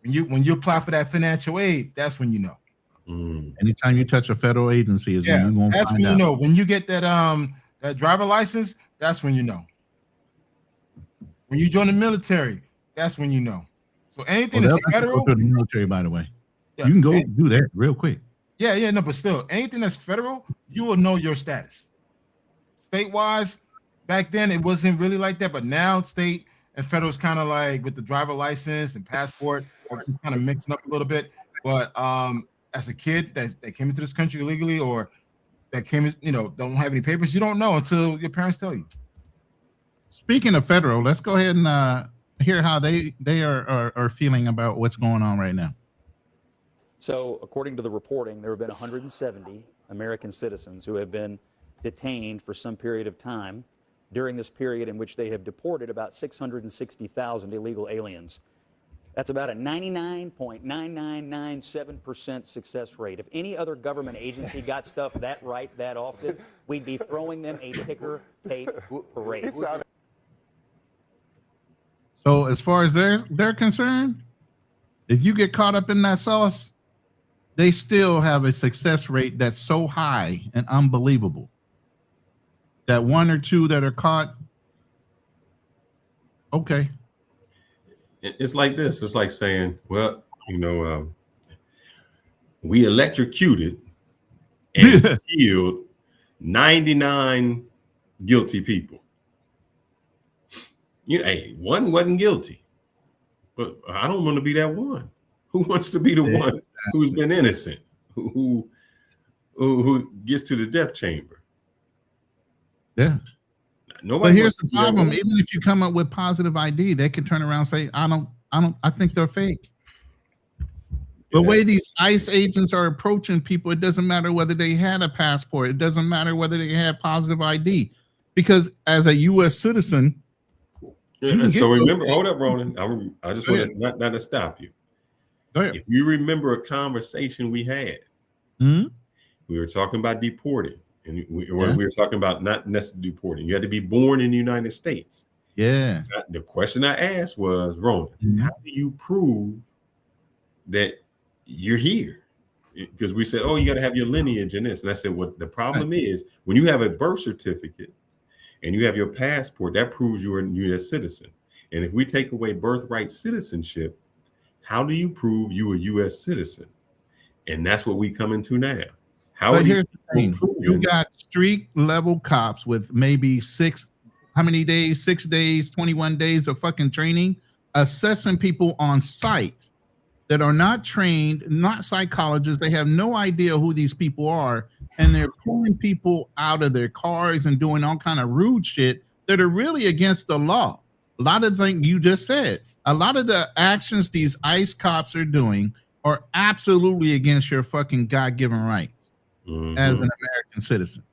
When you apply for that financial aid, that's when you know. Anytime you touch a federal agency is when you're going to that's find when out. you know. When you get that driver license, that's when you know. When you join the military, that's when you know. So anything that's federal, go to the military, by the way, yeah, you can go do that real quick. Yeah, no, but still, anything that's federal, you will know your status. State-wise, back then it wasn't really like that, but now state and federal is kind of like with the driver license and passport, kind of mixing up a little bit. But as a kid that came into this country illegally or that came, don't have any papers, you don't know until your parents tell you. Speaking of federal, let's go ahead and hear how they are feeling about what's going on right now. So, according to the reporting, there have been 170 American citizens who have been detained for some period of time during this period in which they have deported about 660,000 illegal aliens. That's about a 99.9997% success rate. If any other government agency got stuff that right that often, we'd be throwing them a ticker tape parade. So as far as they're concerned, if you get caught up in that sauce, they still have a success rate that's so high and unbelievable that one or two that are caught, okay. It's like this. It's like saying, well, we electrocuted and killed 99 guilty people. Hey, one wasn't guilty, but I don't want to be that one. Who wants to be the one who's been innocent, who gets to the death chamber? Yeah. Nobody. But here's the problem: even if you come up with positive ID, they can turn around and say, I think they're fake. The way these ICE agents are approaching people, it doesn't matter whether they had a passport. It doesn't matter whether they had positive ID, because as a U.S. citizen. So remember, hold up, Ronin. I just want to not to stop you. Go ahead. If you remember a conversation we had, we were talking about deporting, and we were talking about not necessarily deporting. You had to be born in the United States. Yeah. The question I asked was, Ronin, how do you prove that you're here? Because we said, oh, you got to have your lineage in this. And I said, well, the problem is when you have a birth certificate and you have your passport, that proves you're a U.S. citizen. And if we take away birthright citizenship, how do you prove you a U.S. citizen? And that's what we come into now. How but are here's these the thing. You got street level cops with maybe 6 days, 21 days of fucking training, assessing people on site that are not trained, not psychologists. They have no idea who these people are. And they're pulling people out of their cars and doing all kind of rude shit that are really against the law. A lot of things you just said, a lot of the actions these ICE cops are doing are absolutely against your fucking God-given rights as an American citizen.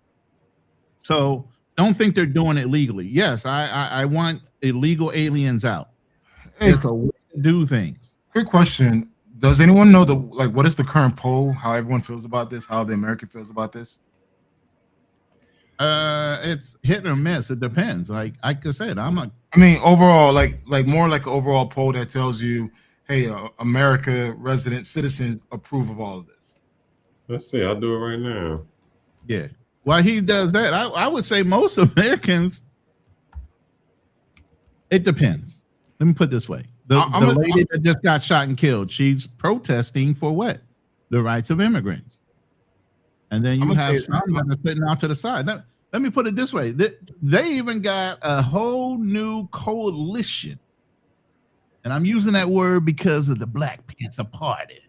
So don't think they're doing it legally. Yes, I want illegal aliens out. It's a way to do things. Quick question. Does anyone know what is the current poll? How everyone feels about this? How the American feels about this? It's hit or miss. It depends. Like I said, overall, like more like an overall poll that tells you, hey, America resident citizens approve of all of this. Let's see. I'll do it right now. Yeah. While he does that, I would say most Americans. It depends. Let me put it this way. The lady that just got shot and killed, she's protesting for what? The rights of immigrants. And then you have some that are sitting out to the side. Now, let me put it this way. They even got a whole new coalition. And I'm using that word because of the Black Panther Party.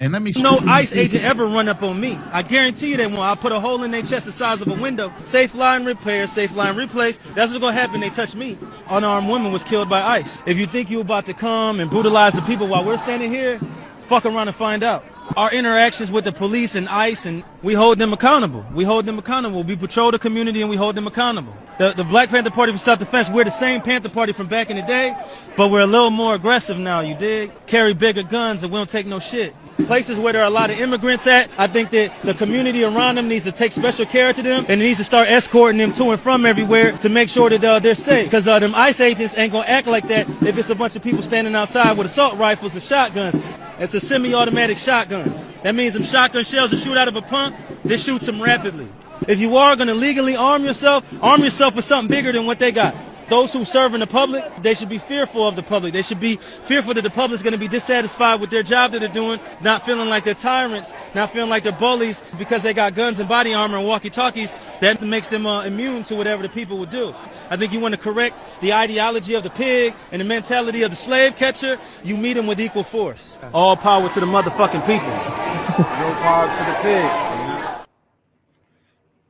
And let me show No you ICE agent ever run up on me. I guarantee you that when I put a hole in their chest the size of a window, safe line repair, safe line replace, that's what's gonna happen. They touch me. Unarmed woman was killed by ICE. If you think you're about to come and brutalize the people while we're standing here, fuck around and find out. our interactions with the police and ICE, and we hold them accountable. We patrol the community and we hold them accountable. The Black Panther Party for Self-Defense, we're the same Panther Party from back in the day, but we're a little more aggressive now, you dig? Carry bigger guns and we don't take no shit. Places where there are a lot of immigrants at, I think that the community around them needs to take special care to them, and it needs to start escorting them to and from everywhere to make sure that they're safe. Because them ICE agents ain't gonna act like that if it's a bunch of people standing outside with assault rifles and shotguns. It's a semi-automatic shotgun. That means them shotgun shells that shoot out of a pump, they shoot them rapidly. If you are gonna legally arm yourself with something bigger than what they got. Those who serve in the public, they should be fearful of the public. They should be fearful that the public is going to be dissatisfied with their job that they're doing, not feeling like they're tyrants, not feeling like they're bullies because they got guns and body armor and walkie-talkies. That makes them immune to whatever the people would do. I think you want to correct the ideology of the pig and the mentality of the slave catcher. You meet them with equal force. All power to the motherfucking people. No power to the pig.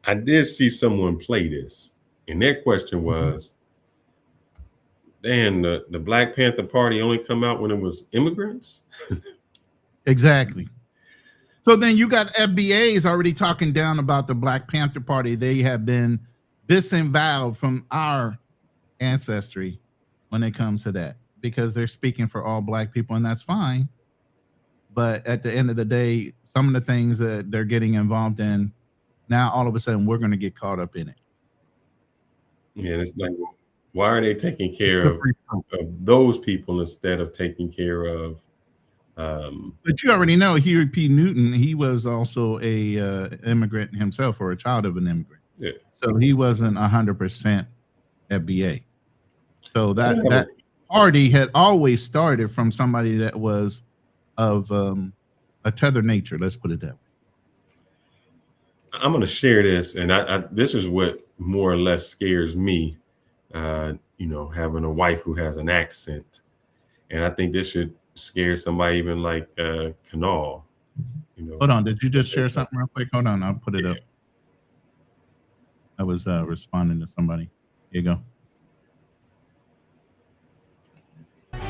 I did see someone play this, and their question was, damn, the Black Panther Party only come out when it was immigrants? Exactly. So then you got FBAs already talking down about the Black Panther Party. They have been disavowed from our ancestry when it comes to that, because they're speaking for all Black people, and that's fine. But at the end of the day, some of the things that they're getting involved in, now all of a sudden we're going to get caught up in it. Yeah, it's like, why are they taking care of those people instead of taking care of? But you already know Huey P. Newton. He was also a immigrant himself, or a child of an immigrant. Yeah. So he wasn't 100% FBA. So that party had always started from somebody that was of a tethered nature. Let's put it that way. I'm going to share this, and this is what more or less scares me. Having a wife who has an accent, and I think this should scare somebody even like Kanal. Hold on, did you just share something real quick? Hold on, I'll put it up. I was responding to somebody. Here you go.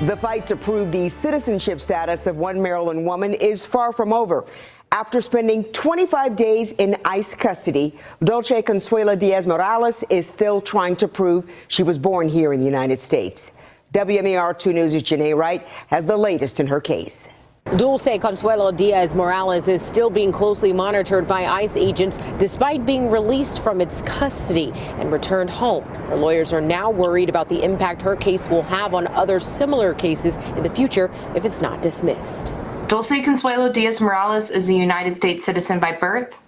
The fight to prove the citizenship status of one Maryland woman is far from over. After spending 25 days in ICE custody, Dulce Consuela Diaz Morales is still trying to prove she was born here in the United States. WMER 2 News' Janae Wright has the latest in her case. Dulce Consuelo Diaz Morales is still being closely monitored by ICE agents despite being released from its custody and returned home. Her lawyers are now worried about the impact her case will have on other similar cases in the future if it's not dismissed. Dulce Consuelo Diaz Morales is a United States citizen by birth.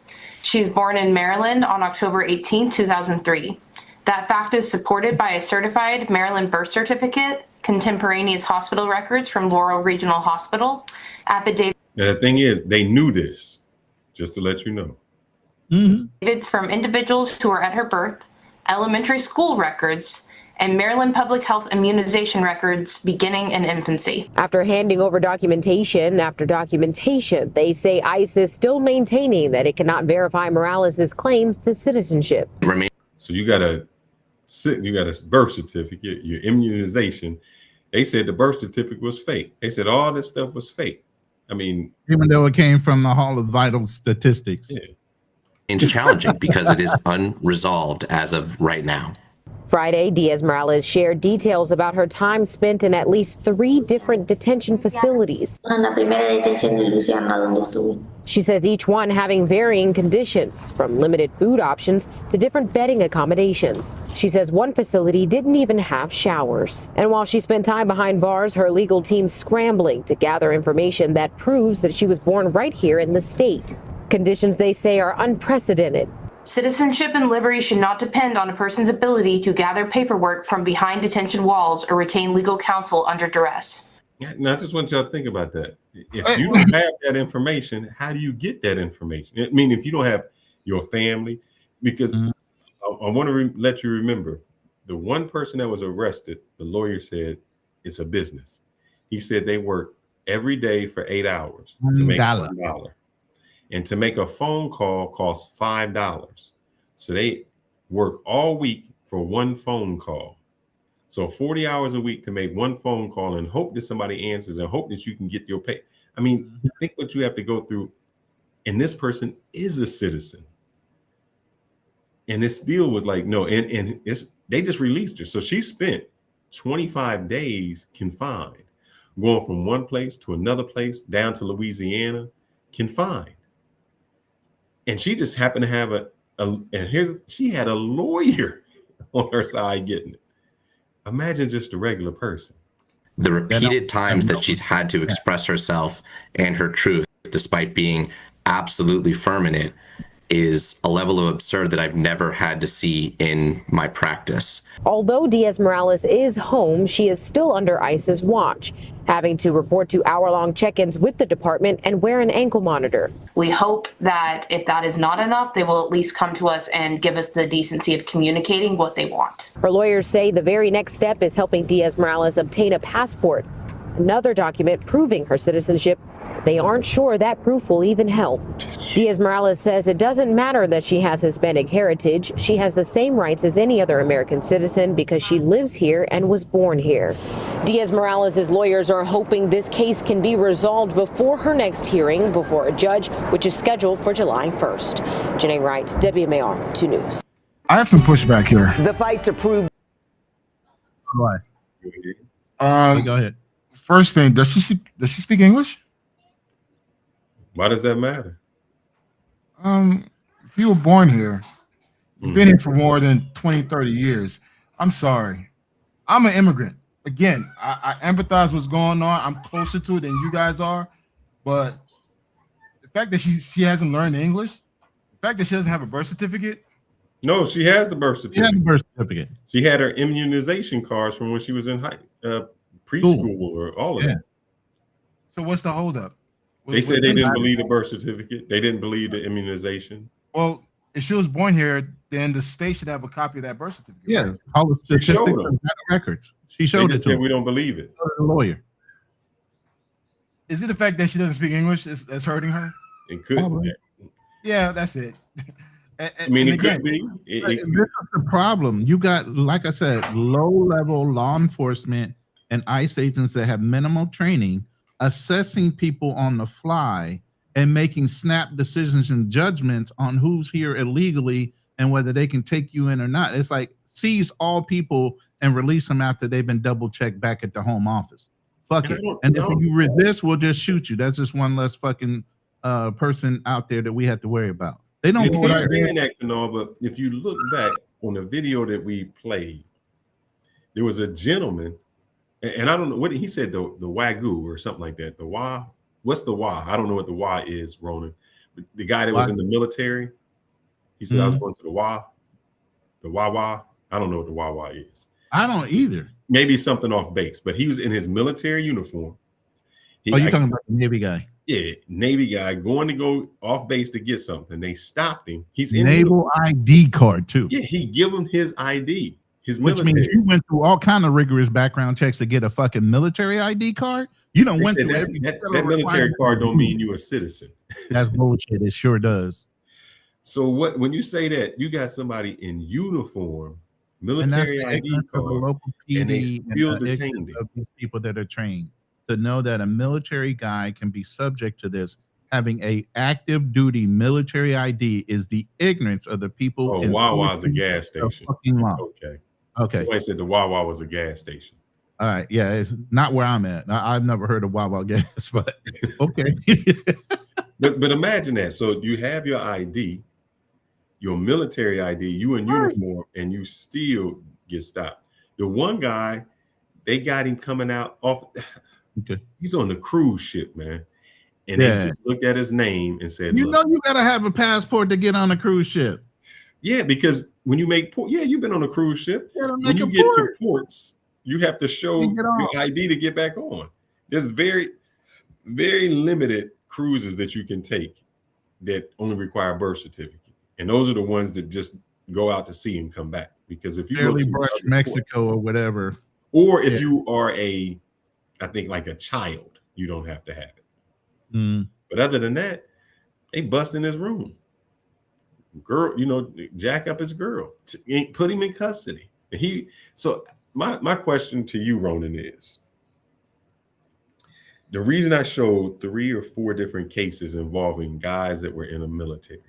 She was born in Maryland on October 18, 2003. That fact is supported by a certified Maryland birth certificate, contemporaneous hospital records from Laurel Regional Hospital, affidavits. Now, the thing is, they knew this, just to let you know. Affidavits from individuals who were at her birth, elementary school records, and Maryland public health immunization records beginning in infancy. After handing over documentation after documentation, they say ICE is still maintaining that it cannot verify Morales' claims to citizenship. So you got a birth certificate, your immunization. They said the birth certificate was fake. They said all this stuff was fake. I mean, even though it came from the Hall of Vital Statistics. Yeah. It's challenging because it is unresolved as of right now. Friday, Diaz Morales shared details about her time spent in at least 3 different detention facilities. She says each one having varying conditions, from limited food options to different bedding accommodations. She says one facility didn't even have showers. And while she spent time behind bars, her legal team scrambling to gather information that proves that she was born right here in the state. Conditions they say are unprecedented. Citizenship and liberty should not depend on a person's ability to gather paperwork from behind detention walls or retain legal counsel under duress. Now, I just want y'all to think about that. If you don't have that information, how do you get that information? I mean, if you don't have your family, because I want to let you remember, the one person that was arrested, the lawyer said it's a business. He said they work every day for 8 hours to make $1. And to make a phone call costs $5. So they work all week for one phone call. So 40 hours a week to make one phone call and hope that somebody answers and hope that you can get your pay. I mean, think what you have to go through. And this person is a citizen. And it still was like, no, and they just released her. So she spent 25 days confined, going from one place to another place, down to Louisiana, confined. And she just happened to have she had a lawyer on her side getting it. Imagine just a regular person. The repeated times that she's had to express herself and her truth, despite being absolutely firm in it, is a level of absurd that I've never had to see in my practice. Although Diaz-Morales is home, she is still under ICE's watch, having to report to hour-long check-ins with the department and wear an ankle monitor. We hope that if that is not enough, they will at least come to us and give us the decency of communicating what they want. Her lawyers say the very next step is helping Diaz-Morales obtain a passport, another document proving her citizenship. They aren't sure that proof will even help. Diaz-Morales says it doesn't matter that she has Hispanic heritage. She has the same rights as any other American citizen because she lives here and was born here. Diaz-Morales' lawyers are hoping this case can be resolved before her next hearing before a judge, which is scheduled for July 1st. Janae Wright, WMAR 2 News. I have some pushback here. The fight to prove. Right. Go ahead. First thing, does she speak English? Why does that matter? If you were born here, you've been here for more than 20, 30 years. I'm sorry. I'm an immigrant. Again, I empathize what's going on. I'm closer to it than you guys are. But the fact that she hasn't learned English, the fact that she doesn't have a birth certificate. No, she has the birth certificate. She had the birth certificate. She had her immunization cards from when she was in preschool or all of that. So what's the holdup? They said they didn't believe the birth certificate. They didn't believe the immunization. Well, if she was born here, then the state should have a copy of that birth certificate. Yeah, all the statistics and records. She showed it to them. We don't believe it. The lawyer. Is it the fact that she doesn't speak English that's hurting her? It could. Yeah, that's it. I mean, it could be. This is the problem. You got, like I said, low-level law enforcement and ICE agents that have minimal training assessing people on the fly and making snap decisions and judgments on who's here illegally and whether they can take you in or not. It's like seize all people and release them after they've been double checked back at the home office. Fuck it. And if you resist, we'll just shoot you. That's just one less fucking person out there that we have to worry about. They don't know what I saying that, but if you look back on the video that we played, there was a gentleman. And I don't know what he said, the Wagyu or something like that. The Wah, what's the Wah? I don't know what the Wah is, Ronin. But the guy that was in the military, he said, I was going to the Wah. I don't know what the Wah is. I don't either. Maybe something off base, but he was in his military uniform. You're talking about the Navy guy? Yeah, Navy guy going to go off base to get something. They stopped him. He's in naval ID card too. Yeah, he give him his ID. Which means you went through all kind of rigorous background checks to get a fucking military ID card. You don't went through that military card don't mean you a citizen. That's bullshit. It sure does. So when you say that you got somebody in uniform, military ID card, and they still detained people that are trained to know that a military guy can be subject to this. Having a active duty military ID is the ignorance of the people. Oh, Wawa's a gas station. Okay. Somebody said the Wawa was a gas station. All right. Yeah, it's not where I'm at. I've never heard of Wawa gas, but okay. but imagine that. So you have your ID, your military ID, you in uniform, and you still get stopped. The one guy, they got him coming out off. Okay. He's on the cruise ship, man. And they just looked at his name and said, you gotta have a passport to get on a cruise ship. Yeah, because when you make port, you've been on a cruise ship. When you get to ports, you have to show your ID to get back on. There's very, very limited cruises that you can take that only require a birth certificate. And those are the ones that just go out to sea and come back. Because if you go to Mexico or whatever. Or if you are I think like a child, you don't have to have it. But other than that, they bust in his room. Girl, jack up his girl, put him in custody. So my question to you, Ronin, is The reason I showed 3 or 4 different cases involving guys that were in the military.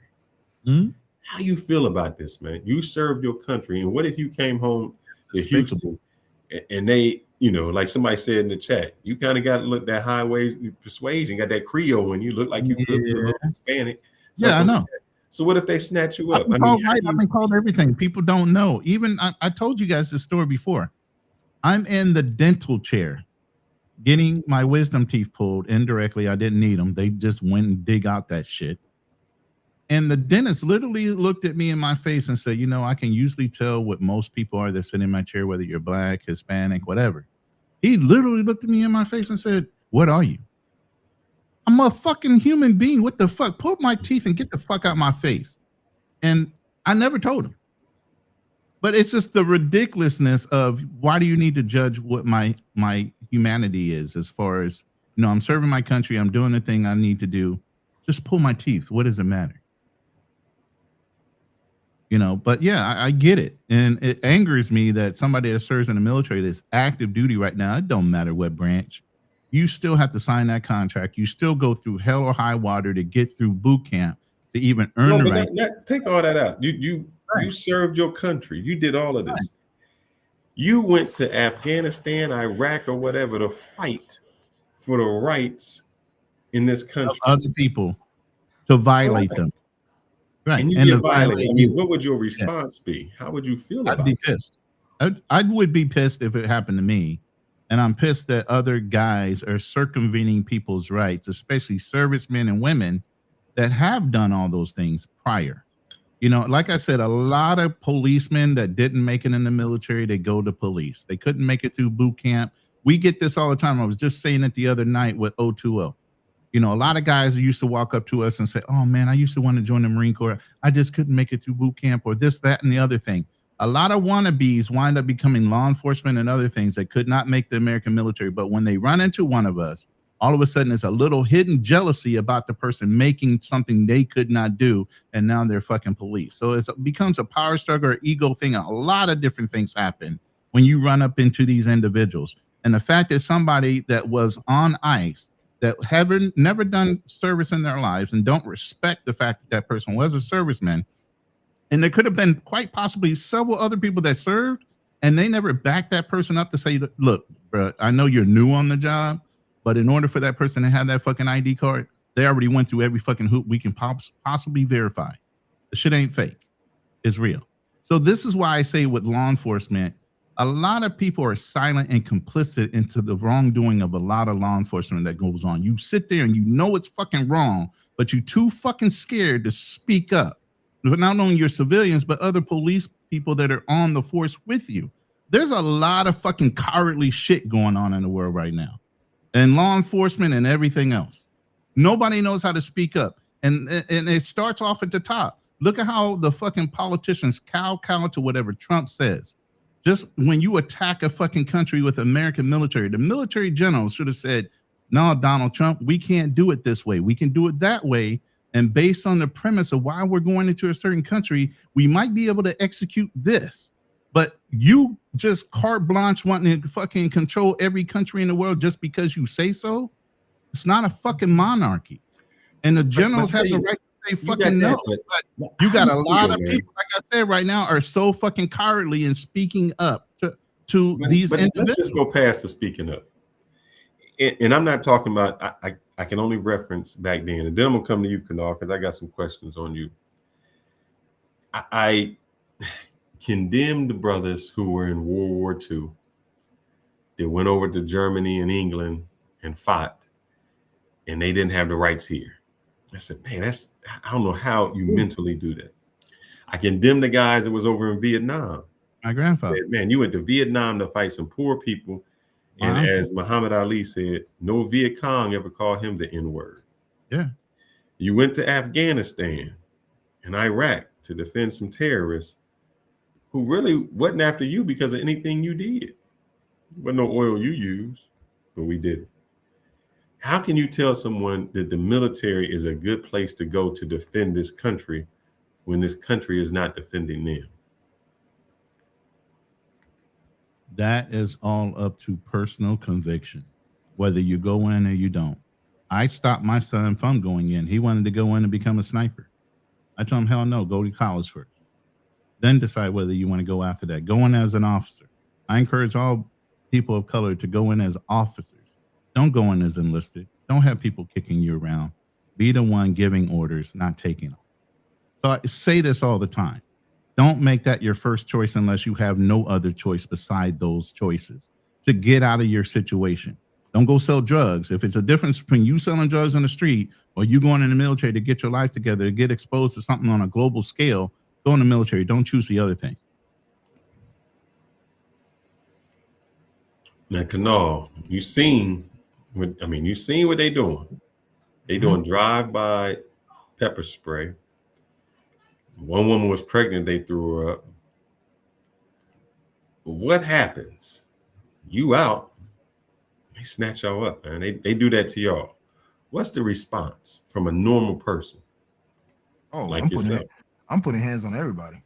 Hmm? How you feel about this, man? You served your country, and what if you came home to Despicable. Houston and they, you know, like somebody said in the chat, you kind of got look that highways persuasion, got that Creole when you look like you could be a little Hispanic. Yeah, I know. Like that. So what if they snatch you I've up? been I called mean, white. I've been called everything. People don't know. Even I told you guys this story before. I'm in the dental chair getting my wisdom teeth pulled indirectly. I didn't need them. They just went and dig out that shit. And the dentist literally looked at me in my face and said, you know, I can usually tell what most people are that sit in my chair, whether you're black, Hispanic, whatever. He literally looked at me in my face and said, what are you? I'm a fucking human being. What the fuck? Pull my teeth and get the fuck out my face. And I never told him. But it's just the ridiculousness of why do you need to judge what my humanity is as far as, you know, I'm serving my country. I'm doing the thing I need to do. Just pull my teeth. What does it matter? You know, but yeah, I get it. And it angers me that somebody that serves in the military that's active duty right now, it don't matter what branch, you still have to sign that contract. You still go through hell or high water to get through boot camp to even earn the right. Take all that out. You served your country. You did all of this. Right. You went to Afghanistan, Iraq, or whatever to fight for the rights in this country. Of other people to violate them. Right. And you get violated. I mean, what would your response be? How would you feel about it? I'd be pissed. I would be pissed if it happened to me. And I'm pissed that other guys are circumventing people's rights, especially servicemen and women that have done all those things prior. You know, like I said, a lot of policemen that didn't make it in the military, they go to police. They couldn't make it through boot camp. We get this all the time. I was just saying it the other night with O2O. You know, a lot of guys used to walk up to us and say, oh, man, I used to want to join the Marine Corps. I just couldn't make it through boot camp or this, that, and the other thing. A lot of wannabes wind up becoming law enforcement and other things that could not make the American military. But when they run into one of us, all of a sudden there's a little hidden jealousy about the person making something they could not do. And now they're fucking police. So it becomes a power struggle or ego thing. A lot of different things happen when you run up into these individuals. And the fact that somebody that was on ICE that haven't never done service in their lives and don't respect the fact that that person was a serviceman. And there could have been quite possibly several other people that served and they never backed that person up to say, look, bro, I know you're new on the job, but in order for that person to have that fucking ID card, they already went through every fucking hoop we can possibly verify. The shit ain't fake. It's real. So this is why I say with law enforcement, a lot of people are silent and complicit into the wrongdoing of a lot of law enforcement that goes on. You sit there and you know it's fucking wrong, but you're too fucking scared to speak up. Not only your civilians, but other police people that are on the force with you. There's a lot of fucking cowardly shit going on in the world right now. And law enforcement and everything else. Nobody knows how to speak up. And it starts off at the top. Look at how the fucking politicians cow to whatever Trump says. Just when you attack a fucking country with American military, the military generals should have said, no, Donald Trump, we can't do it this way. We can do it that way. And based on the premise of why we're going into a certain country, we might be able to execute this. But you just carte blanche wanting to fucking control every country in the world just because you say so. It's not a fucking monarchy. And the generals have the right to say fucking no. But you got a lot of people, like I said, right now are so fucking cowardly in speaking up to these individuals. Let's just go past the speaking up. And I'm not talking about, I can only reference back then. And then I'm going to come to you, Kanal, because I got some questions on you. I condemned the brothers who were in World War II. They went over to Germany and England and fought, and they didn't have the rights here. I said, man, I don't know how you mentally do that. I condemned the guys that was over in Vietnam. My grandfather. Said, man, you went to Vietnam to fight some poor people. And as Muhammad Ali said, no Viet Cong ever called him the N-word. Yeah. You went to Afghanistan and Iraq to defend some terrorists who really wasn't after you because of anything you did. There wasn't no oil you used, but we did. How can you tell someone that the military is a good place to go to defend this country when this country is not defending them? That is all up to personal conviction. whether you go in or you don't. I stopped my son from going in. He wanted to go in and become a sniper. I told him, hell no, go to college first. Then decide whether you want to go after that. Go in as an officer. I encourage all people of color to go in as officers. Don't go in as enlisted. Don't have people kicking you around. Be the one giving orders, not taking them. So I say this all the time. Don't make that your first choice unless you have no other choice beside those choices to get out of your situation. Don't go sell drugs. If it's a difference between you selling drugs on the street or you going in the military to get your life together, to get exposed to something on a global scale, go in the military. Don't choose the other thing. Now, Kanal, you seen what they doing. They doing drive-by pepper spray. One woman was pregnant, they threw her up. What happens? You out, they snatch y'all up, man. They do that to y'all. What's the response from a normal person? Oh, like I'm putting hands on everybody.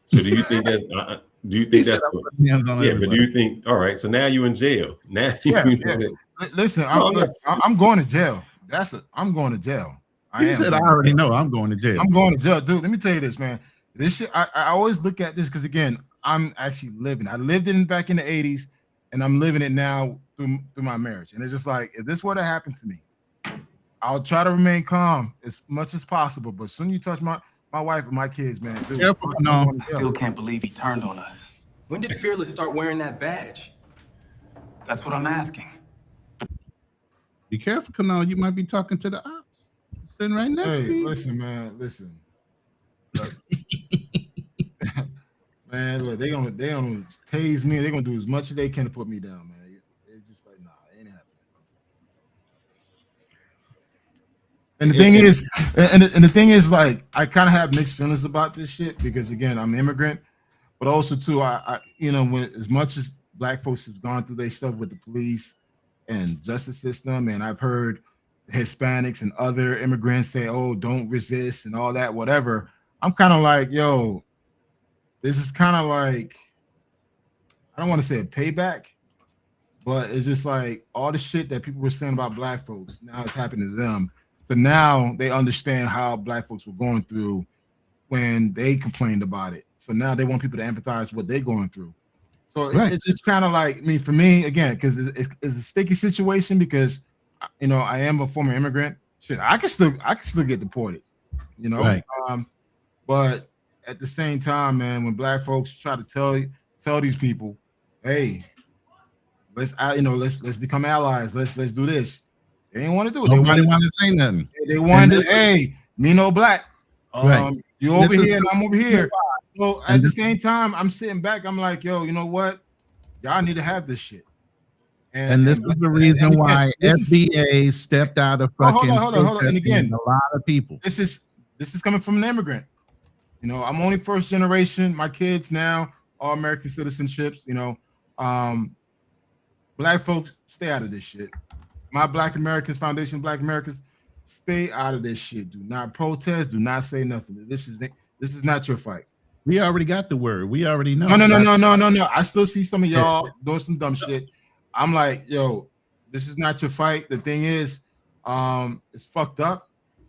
So do you think that? Do you think that's? Yeah, but do you think? All right, so now you in jail. Now Listen, I'm going to jail. I'm going to jail. I already know I'm going to jail. I'm going to jail, dude. Let me tell you this, man. This shit. I always look at this because again, I'm actually living. I lived in back in the 80s, and I'm living it now through my marriage. And it's just like, if this were to happen to me, I'll try to remain calm as much as possible. But as soon as you touch my wife and my kids, man, dude, I still can't believe he turned on us. When did Fearless start wearing that badge? That's what I'm asking. Be careful, Kanal. You might be talking to the ops sitting right next to you. Listen, man. Listen. Look. Man, look, they gonna tase me. They're gonna do as much as they can to put me down, man. It's just like, nah, it ain't happening. And the thing is, like, I kind of have mixed feelings about this shit because again, I'm an immigrant, but also too, I when as much as black folks have gone through their stuff with the police and justice system, and I've heard Hispanics and other immigrants say, "Oh, don't resist" and all that, whatever. I'm kind of like, yo, this is kind of like, I don't want to say a payback, but it's just like all the shit that people were saying about black folks now it's happening to them. So now they understand how black folks were going through when they complained about it. So now they want people to empathize with what they're going through. So it's just kind of like for me again, because it's a sticky situation because I am a former immigrant. Shit, I can still get deported, Right. But at the same time, man, when black folks try to tell these people, hey, let's become allies, let's do this. They didn't want to do it. Nobody wanted to say nothing. They wanted to, hey, me no black. Right. You over here and I'm over here. So at the same time, I'm sitting back. I'm like, yo, you know what? Y'all need to have this shit. And this is the reason why FBA stepped out of fucking. Hold on. And again, a lot of people. This is coming from an immigrant. I'm only first generation. My kids now are American citizenships. Black folks, stay out of this shit. My Black Americans Foundation, Black Americans, stay out of this shit. Do not protest. Do not say nothing. This is not your fight. We already got the word. We already know. No. I still see some of y'all doing some dumb shit. I'm like, yo, this is not your fight. The thing is, it's fucked up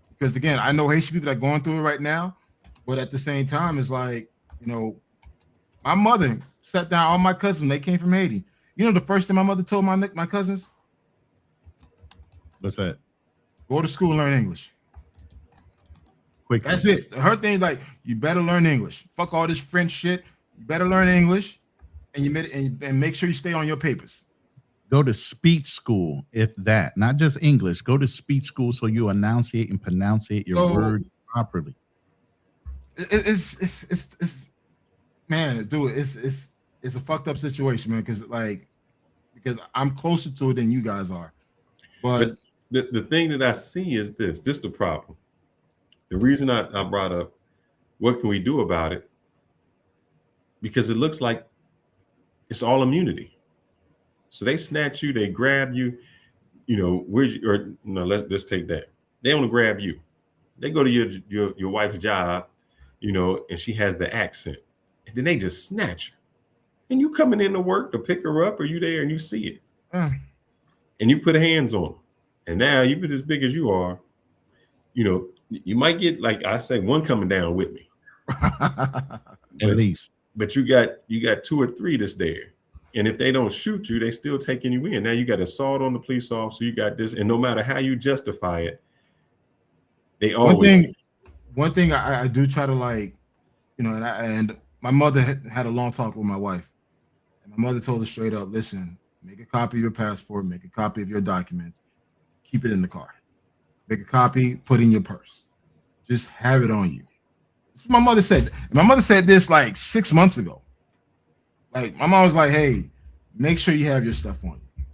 because again, I know Haitian people that are going through it right now, but at the same time, it's like, my mother sat down all my cousins. They came from Haiti. The first thing my mother told my cousins. What's that? Go to school, learn English. Quick. That's it. Her thing is like, you better learn English. Fuck all this French shit. You better learn English, and make sure you stay on your papers. Go to speech school, if that, not just English. Go to speech school so you enunciate and pronunciate your words properly. It's man, dude. It's a fucked up situation, man. Because I'm closer to it than you guys are. But the thing that I see is this is the problem. The reason I brought up what can we do about it, because it looks like it's all immunity. So they snatch you, they grab you, let's take that. They want to grab you. They go to your wife's job, and she has the accent. And then they just snatch her. and you coming into work to pick her up, or you there and you see it, Mm. and you put hands on her, and now even as big as you are, you know, you might get, like I say, one coming down with me, at least. But you got 2 or 3 that's there, and if they don't shoot you, they still taking you in. Now you got assault on the police officer, you got this, and no matter how you justify it, they always. One thing I do try to, like, you know, and my mother had a long talk with my wife, and my mother told her straight up, listen, make a copy of your passport, make a copy of your documents, keep it in the car, make a copy, put in your purse, just have it on you. That's what my mother said. My mother said this like 6 months ago. Like, my mom was like, hey, make sure you have your stuff on you.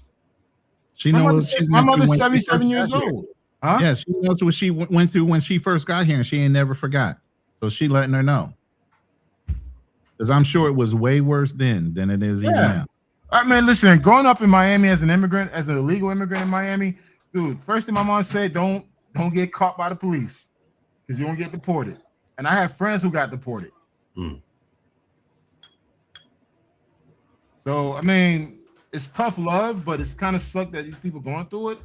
She knows. My mother's 77 years old. Huh? Yeah, she knows what she went through when she first got here, and she ain't never forgot. So she letting her know. Because I'm sure it was way worse then than it is even now. I mean, listen, growing up in Miami as an immigrant, as an illegal immigrant in Miami, dude, first thing my mom said, don't get caught by the police because you won't get deported. And I have friends who got deported. So, I mean, it's tough love, but it's kind of sucked that these people going through it.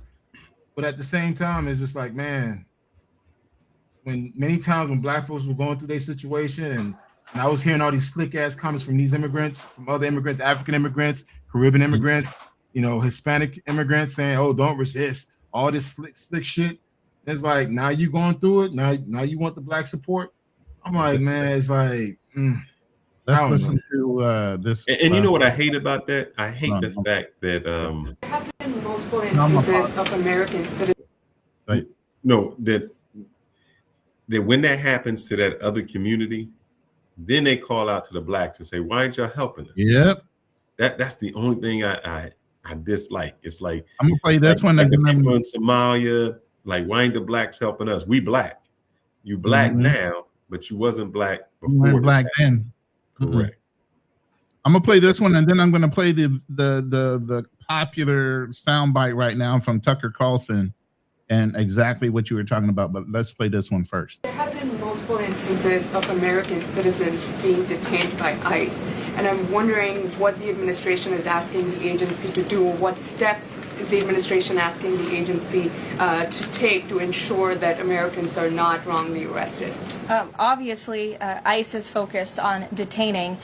But at the same time, it's just like, man, when many times when black folks were going through their situation, and I was hearing all these slick ass comments from these immigrants, from other immigrants, African immigrants, Caribbean immigrants, you know, Hispanic immigrants saying, oh, don't resist, all this slick shit. It's like, now you going through it. Now you want the black support. I'm like, man, it's like, let's listen to this. And you know what I hate about that? I hate the fact that There have been multiple instances of American citizens. right. No, that when that happens to that other community, then they call out to the blacks and say, why ain't y'all helping us? Yep. That's the only thing I dislike. It's like, I'm gonna play this one. Like the people in Somalia, like, why ain't the blacks helping us? We black. You black now, but you wasn't black before. You weren't black then. Correct. I'm gonna play this one, and then I'm gonna play the popular soundbite right now from Tucker Carlson and exactly what you were talking about. But let's play this one first. There have been multiple instances of American citizens being detained by ICE, and I'm wondering what the administration is asking the agency to do. What steps is the administration asking the agency to take to ensure that Americans are not wrongly arrested? Obviously, ICE is focused on detaining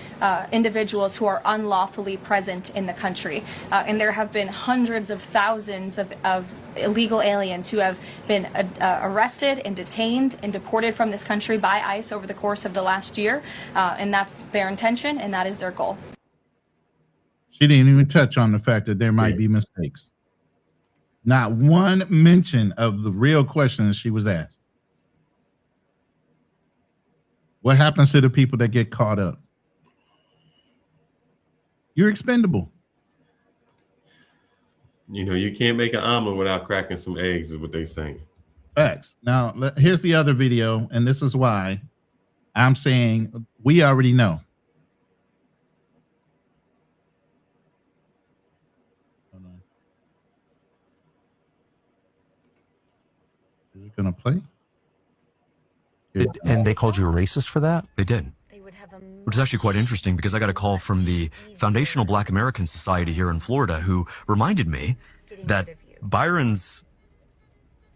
individuals who are unlawfully present in the country. And there have been hundreds of thousands of illegal aliens who have been arrested and detained and deported from this country by ICE over the course of the last year. And that's their intention, and that is their goal. She didn't even touch on the fact that there might be mistakes. Not one mention of the real questions she was asked. What happens to the people that get caught up? You're expendable. You know, you can't make an omelet without cracking some eggs, is what they're saying. Facts. Now, here's the other video, and this is why I'm saying we already know. Is it going to play? And they called you a racist for that? They did. Which is actually quite interesting because I got a call from the Foundational Black American Society here in Florida who reminded me that Byron's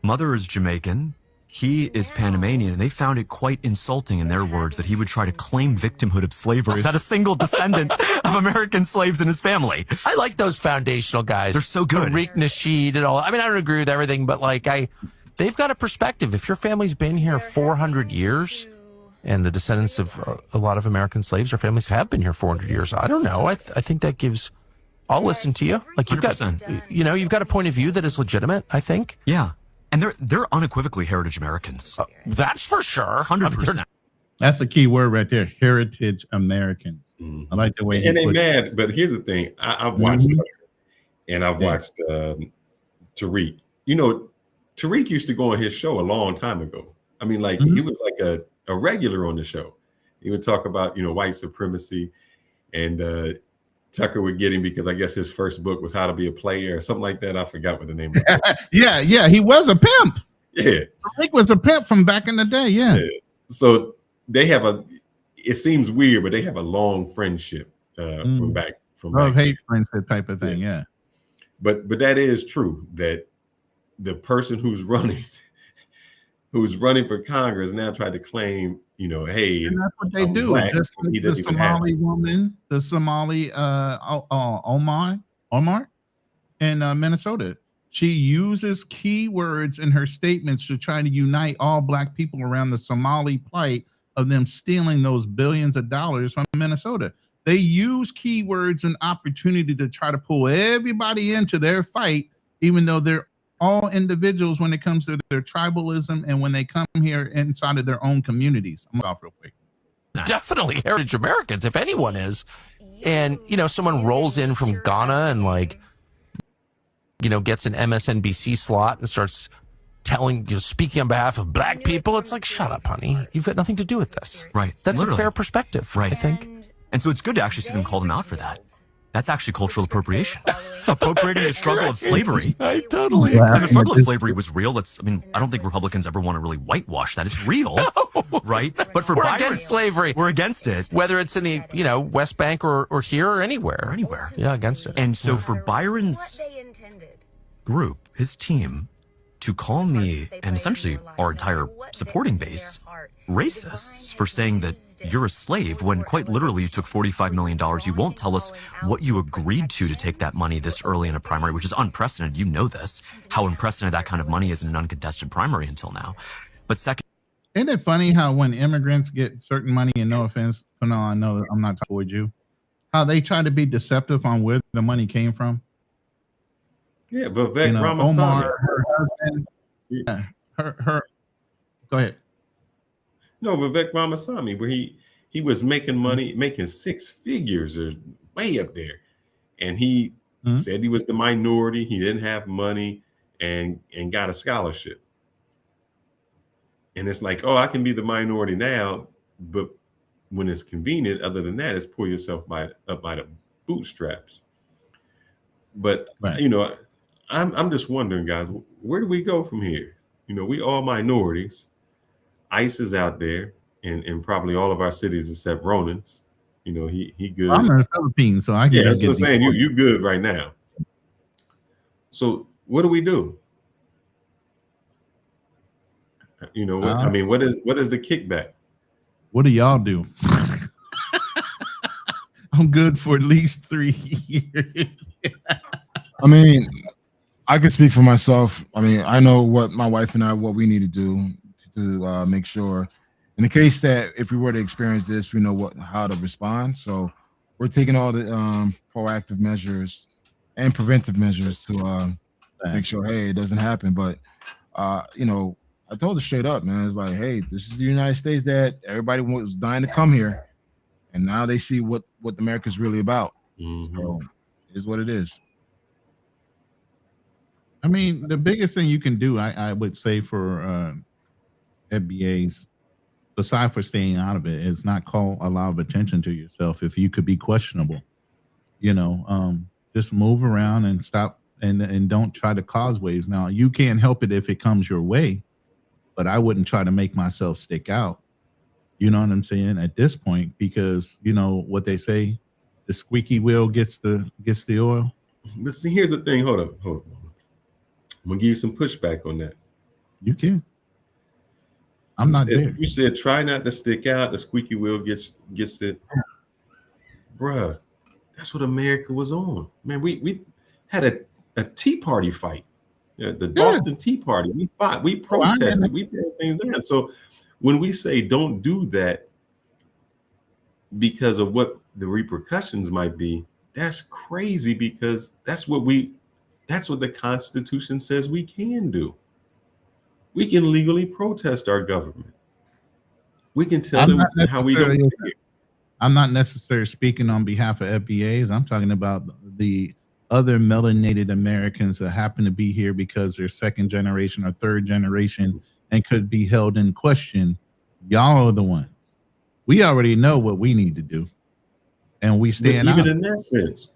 mother is Jamaican, he is Panamanian, and they found it quite insulting in their words that he would try to claim victimhood of slavery, not a single descendant of American slaves in his family. I like those foundational guys. They're so good. Tariq Nasheed and all. I mean, I don't agree with everything, but like they've got a perspective. If your family's been here 400 years, and the descendants of a lot of American slaves or families have been here 400 years, I don't know. I think that gives. I'll listen to you. Like you've 100%. got, you've got a point of view that is legitimate. I think. Yeah, and they're unequivocally heritage Americans. That's for sure. 100%. That's a key word right there. Heritage Americans. I like the way. And they mad, but here's the thing: I've watched Tucker, and I've watched Tariq. You know, Tariq used to go on his show a long time ago. I mean, like he was like a regular on the show. He would talk about, white supremacy, and Tucker would get him because I guess his first book was How to Be a Player or something like that. I forgot what the name of it. Yeah, he was a pimp. Yeah. Rick was a pimp from back in the day, yeah. So they have it seems weird, but they have a long friendship. from back Love hate friendship type of thing. Yeah. But that is true that the person who's running for Congress now tried to claim, hey, And that's what they I'm do. black, Just he like the doesn't even have Somali woman, the Somali Omar in Minnesota. She uses keywords in her statements to try to unite all black people around the Somali plight of them stealing those billions of dollars from Minnesota. They use keywords and opportunity to try to pull everybody into their fight, even though they're all individuals when it comes to their tribalism and when they come here inside of their own communities. I'm off real quick. Definitely heritage Americans, if anyone is. And, someone rolls in from Ghana and gets an MSNBC slot and starts speaking on behalf of black people. It's like, shut up, honey. You've got nothing to do with this. Right. That's Literally. a fair perspective, Right. I think. And so it's good to actually see them call them out for that. That's actually cultural appropriation. Appropriating the struggle of slavery. I totally And agree. the struggle of slavery was real. I don't think Republicans ever want to really whitewash that. It's real, right? But for We're Byron, against slavery. We're against it. Whether it's in the, West Bank or here or anywhere. Anywhere. Yeah, against it. And so for Byron's group, his team, to call me and essentially our entire supporting base racists for saying that you're a slave when quite literally you took $45 million. You won't tell us what you agreed to take that money this early in a primary, which is unprecedented. You know this, how unprecedented that kind of money is in an uncontested primary until now. But second, Isn't it funny how when immigrants get certain money, and no offense, no, I know that I'm not toward you, how they try to be deceptive on where the money came from? Yeah, Vivek Ramaswamy. Omar, her husband, her. Go ahead. No, Vivek Ramaswamy, where he was making money, making six figures, or way up there, and he said he was the minority. He didn't have money, and got a scholarship. And it's like, oh, I can be the minority now, but when it's convenient, other than that, it's pull yourself up by the bootstraps. But I'm just wondering, guys, where do we go from here? We all minorities. ICE is out there in probably all of our cities except Ronin's. He good. I'm in the Philippines, so I can just that's what get I'm saying. You good right now. So what do we do? What is the kickback? What do y'all do? I'm good for at least 3 years. I can speak for myself. I know what my wife and what we need to do to make sure, in the case that if we were to experience this, we know how to respond. So we're taking all the proactive measures and preventive measures to make sure, hey, it doesn't happen. But I told her straight up, man. It's like, hey, this is the United States that everybody was dying to come here, and now they see what America's really about. So it is what it is. The biggest thing you can do, I would say, for FBAs, aside for staying out of it, is not call a lot of attention to yourself if you could be questionable. Just move around and stop and don't try to cause waves. Now, you can't help it if it comes your way, but I wouldn't try to make myself stick out. You know what I'm saying? At this point, because what they say, the squeaky wheel gets the oil. But see, here's the thing. Hold up. I'm gonna give you some pushback on that. You can. I'm not there. You said try not to stick out. The squeaky wheel gets it. Bruh, that's what America was on. Man, we had a Tea Party fight. The Boston Tea Party. We fought. We protested. We did things down. So when we say don't do that because of what the repercussions might be, that's crazy, because that's what the Constitution says we can do. We can legally protest our government. We can tell them how we don't. I'm not necessarily speaking on behalf of FBAs. I'm talking about the other melanated Americans that happen to be here because they're second generation or third generation and could be held in question. Y'all are the ones. We already know what we need to do, and we stand out. Even in that sense,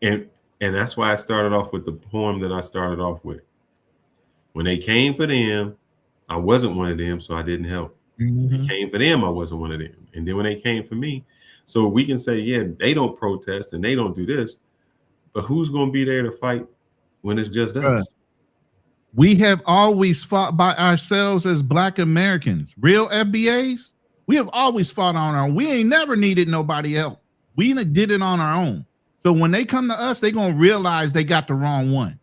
and that's why I started off with the poem that I started off with. When they came for them, I wasn't one of them, so I didn't help. They came for them, I wasn't one of them. And then when they came for me, So we can say, yeah, they don't protest and they don't do this, but who's going to be there to fight when it's just us? We have always fought by ourselves as Black Americans. Real FBAs, we have always fought on our own. We ain't never needed nobody else. We did it on our own. So when they come to us, they're going to realize they got the wrong one.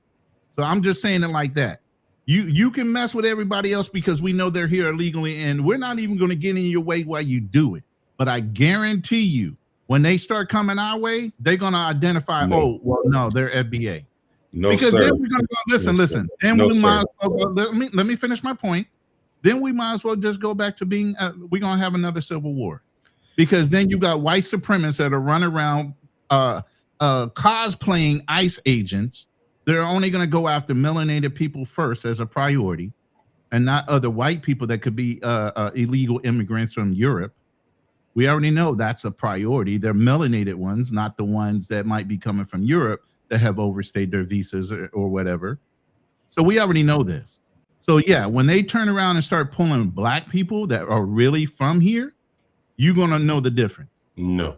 So I'm just saying it like that. You can mess with everybody else because we know they're here illegally, and we're not even going to get in your way while you do it. But I guarantee you, when they start coming our way, they're going to identify, oh, well, no, they're FBA. No, because sir. then we're going to go, listen. Then No, we might sir. as well go, let me finish my point. Then we might as well just go back to being, we're going to have another civil war. Because then you got white supremacists that are running around cosplaying ICE agents. They're only going to go after melanated people first as a priority, and not other white people that could be illegal immigrants from Europe. We already know that's a priority. They're melanated ones, not the ones that might be coming from Europe that have overstayed their visas or whatever. So we already know this. So yeah, when they turn around and start pulling Black people that are really from here, you're going to know the difference. No.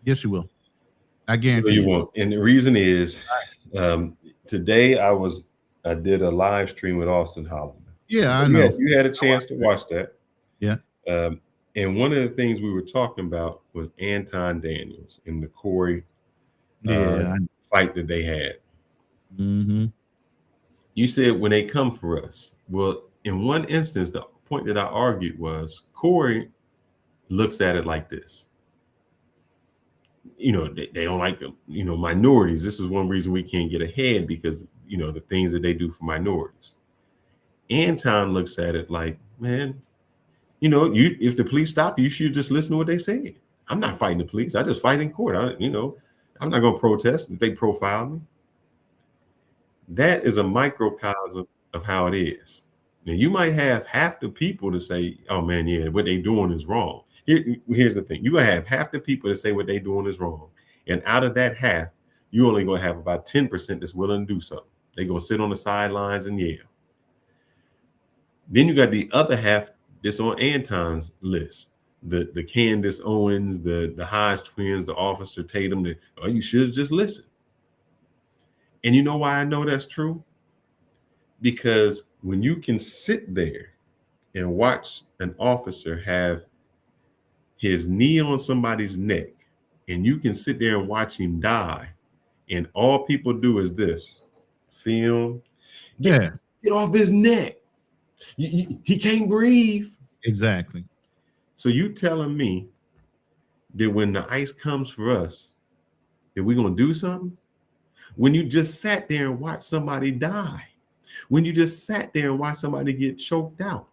Yes, you will. I guarantee you won't. And the reason is, today I did a live stream with Austin Holloman. Yeah, I know. You had a chance to watch that. Yeah. And one of the things we were talking about was Anton Daniels and the Corey fight that they had. Mm-hmm. You said when they come for us. Well, in one instance, the point that I argued was Corey looks at it like this. You know, they don't like, minorities. This is one reason we can't get ahead because, the things that they do for minorities. Anton looks at it like, man, if the police stop you, you should just listen to what they say. I'm not fighting the police. I just fight in court. I'm not going to protest if they profile me. That is a microcosm of how it is. Now, you might have half the people to say, oh, man, yeah, what they doing is wrong. Here's the thing. You're going to have half the people that say what they're doing is wrong. And out of that half, you're only going to have about 10% that's willing to do something. They're going to sit on the sidelines and yell. Then you got the other half that's on Anton's list. The Candace Owens, the Hodge twins, the Officer Tatum. You should just listen. And you know why I know that's true? Because when you can sit there and watch an officer have his knee on somebody's neck, and you can sit there and watch him die, and all people do is this: film, get off his neck. He can't breathe. Exactly. So you telling me that when the ICE comes for us, that we're gonna do something? When you just sat there and watched somebody die, when you just sat there and watched somebody get choked out,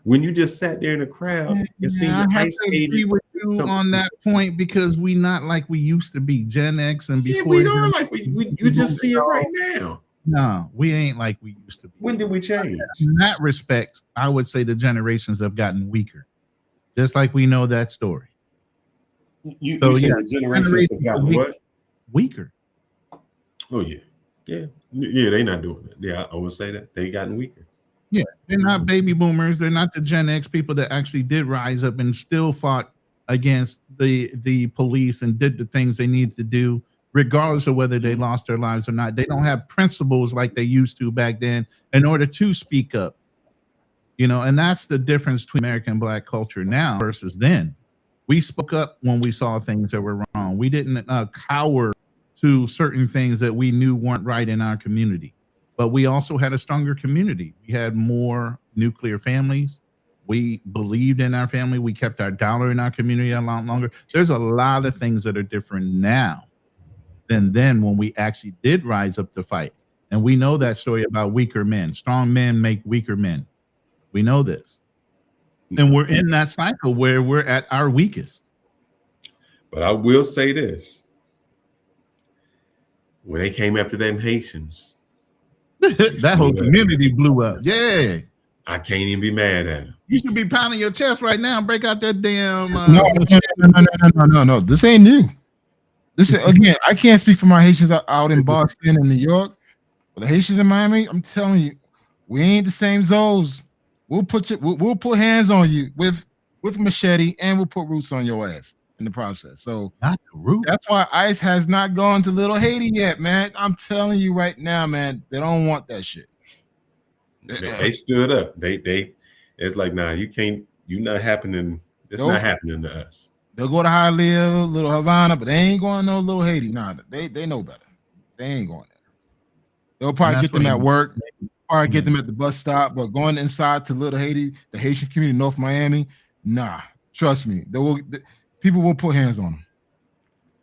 when you just sat there in the crowd and seen the ICE agent with you on that point because we not like we used to be. Gen X and before. We are like you just see it right now. No, we ain't like we used to be. When did we change? In that respect, I would say the generations have gotten weaker. Just like we know that story. You say the generations have gotten what? Weaker. Oh yeah. Yeah, they not doing it. Yeah, I would say that. They gotten weaker. Yeah, they're not baby boomers. They're not the Gen X people that actually did rise up and still fought against the police and did the things they needed to do, regardless of whether they lost their lives or not. They don't have principles like they used to back then in order to speak up. And that's the difference between American Black culture now versus then. We spoke up when we saw things that were wrong. We didn't cower to certain things that we knew weren't right in our community. But we also had a stronger community. We had more nuclear families. We believed in our family. We kept our dollar in our community a lot longer. There's a lot of things that are different now than then when we actually did rise up to fight. And we know that story about weaker men. Strong men make weaker men. We know this. And we're in that cycle where we're at our weakest. But I will say this. When they came after them Haitians, that whole community blew up. Yeah. I can't even be mad at them. You should be pounding your chest right now and break out that damn. No. This ain't new. This is, again, I can't speak for my Haitians out in Boston and New York, but the Haitians in Miami, I'm telling you, we ain't the same zones. We'll put hands on you with machete, and we'll put roots on your ass. in the process. So not the root. That's why ICE has not gone to Little Haiti yet, man. I'm telling you right now, man, they don't want that shit. They stood up. They it's like, nah, you can't, you're not happening. It's not happening to us. They'll go to Hialeah, Little Havana, but they ain't going no Little Haiti. Nah, they know better. They ain't going there. They'll probably get them at work, probably get them at the bus stop, but going inside to Little Haiti, the Haitian community, North Miami, nah. Trust me, people will put hands on them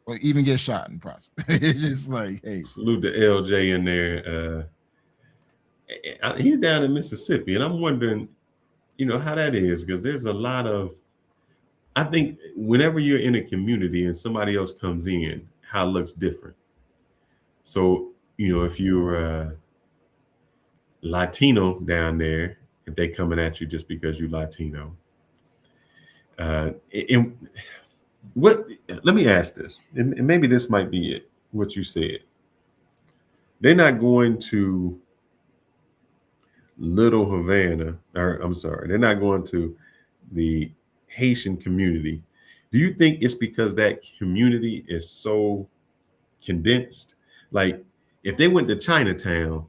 or even get shot in the process. It's just like, hey. Salute to LJ in there. He's down in Mississippi, and I'm wondering, you know, how that is, because there's a lot of, I think whenever you're in a community and somebody else comes in, how it looks different. So, you know, if you're Latino down there, if they coming at you just because you're Latino, and what? Let me ask this, and maybe this might be it. What you said, they're not going to Little Havana, or I'm sorry, they're not going to the Haitian community. Do you think it's because that community is so condensed? Like, if they went to Chinatown,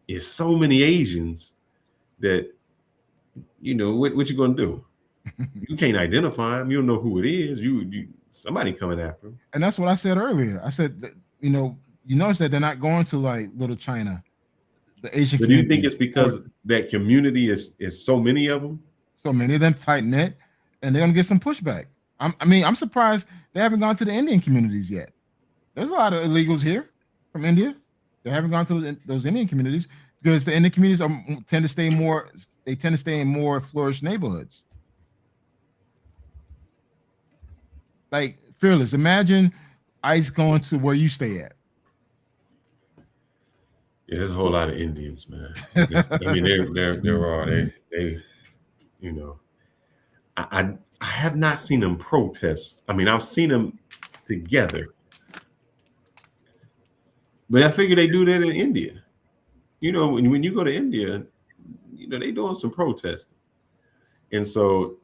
it's so many Asians that, you know, what you gonna do? You can't identify them. You don't know who it is. You somebody coming after them. And that's what I said earlier. I said that, you know, you notice that they're not going to like Little China, the Asian but community. do you think it's because that community is so many of them? So many of them tight knit, and they're gonna get some pushback. I'm surprised they haven't gone to the Indian communities yet. There's a lot of illegals here from India. They haven't gone to those Indian communities because the Indian communities tend to stay in more flourished neighborhoods. Like, Fearless, imagine ICE going to where you stay at. Yeah, there's a whole lot of Indians, man. I mean, they, you know, I have not seen them protest. I mean, I've seen them together, but I figure they do that in India. You know, when you go to India, you know, they doing some protesting, and so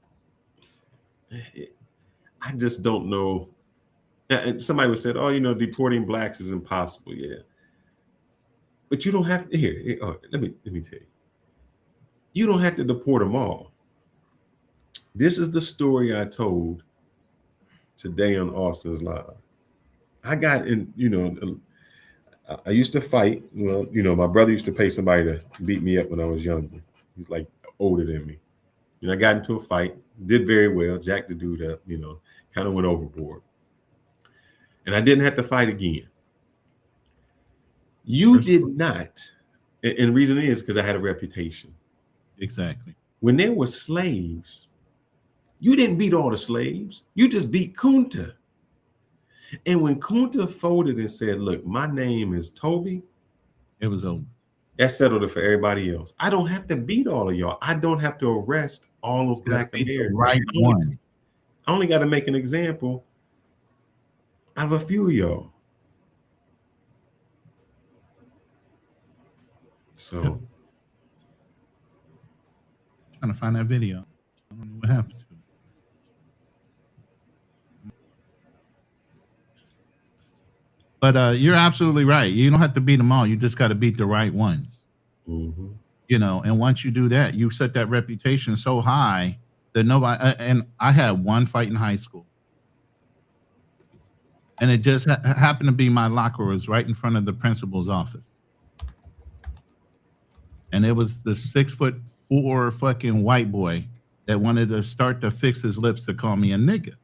I just don't know. And somebody would say, "Oh, you know, deporting blacks is impossible." Yeah, but you don't have to. Here, let me tell you. You don't have to deport them all. This is the story I told today on Austin's Live. I got in, you know, I used to fight. Well, you know, my brother used to pay somebody to beat me up when I was younger. He's like older than me. You know, I got into a fight, did very well, jacked the dude up, you know, kind of went overboard. And I didn't have to fight again. You did not. And the reason is because I had a reputation. Exactly. When there were slaves, you didn't beat all the slaves. You just beat Kunta. And when Kunta folded and said, look, my name is Toby, it was over. That settled it for everybody else. I don't have to beat all of y'all. I don't have to arrest all of Black Americans. Right one. I only got to make an example out of a few of y'all. So trying to find that video. I don't know what happened to it. But you're absolutely right. You don't have to beat them all. You just got to beat the right ones. Mm-hmm. You know, and once you do that, you set that reputation so high that nobody. And I had one fight in high school, and it just happened to be my locker was right in front of the principal's office, and it was the 6'4" fucking white boy that wanted to start to fix his lips to call me a nigga.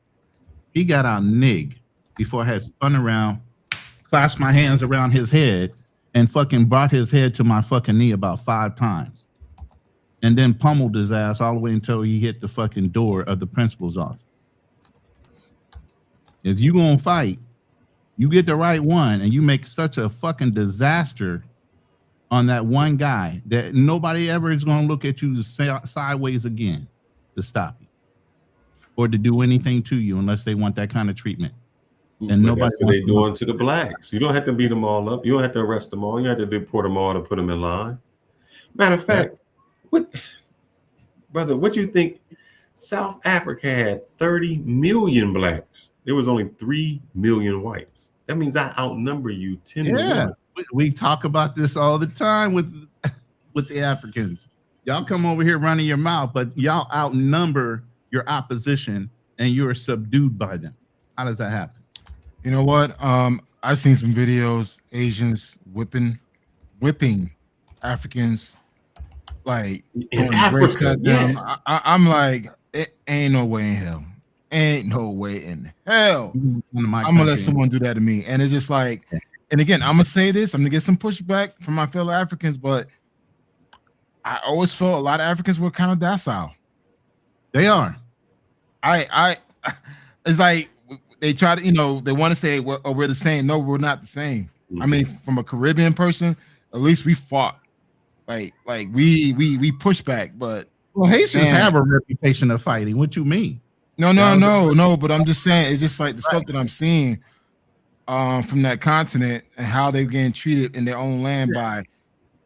He got out nig before I had spun around, clasped my hands around his head, and fucking brought his head to my fucking knee about 5 times. And then pummeled his ass all the way until he hit the fucking door of the principal's office. If you gonna fight, you get the right one and you make such a fucking disaster on that one guy that nobody ever is gonna look at you sideways again to stop you or to do anything to you unless they want that kind of treatment. And nobody that's what they're doing to the blacks. You don't have to beat them all up. You don't have to arrest them all. You have to deport them all to put them in line. Matter of fact, what, brother, what do you think South Africa had 30 million blacks. There was only 3 million whites. That means I outnumber you 10 to Yeah, 1. we talk about this all the time with the Africans. Y'all come over here running your mouth, but y'all outnumber your opposition and you are subdued by them. How does that happen? You know what? I've seen some videos, Asians whipping Africans, like in doing Africa. break cut them. I'm like, it ain't no way in hell. Ain't no way in hell. I'm gonna let someone do that to me. And it's just like, and again, I'm gonna say this, I'm gonna get some pushback from my fellow Africans, but I always felt a lot of Africans were kind of docile. They are. It's like they try to, they want to say we're the same. No, we're not the same. I mean, from a Caribbean person, at least we fought. Like we push back, but Haitians have a reputation of fighting. What you mean? No. But I'm just saying, it's just like the stuff that I'm seeing from that continent and how they're getting treated in their own land by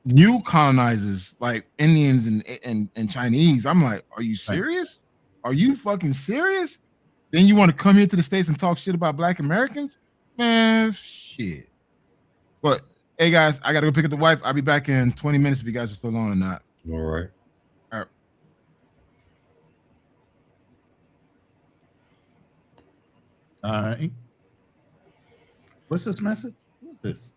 new colonizers like Indians and Chinese. I'm like, are you serious? Are you fucking serious? Then you want to come here to the States and talk shit about Black Americans? Man, shit. But hey guys, I gotta go pick up the wife. I'll be back in 20 minutes if you guys are still on or not. All right. All right. All right. What's this message? What's this?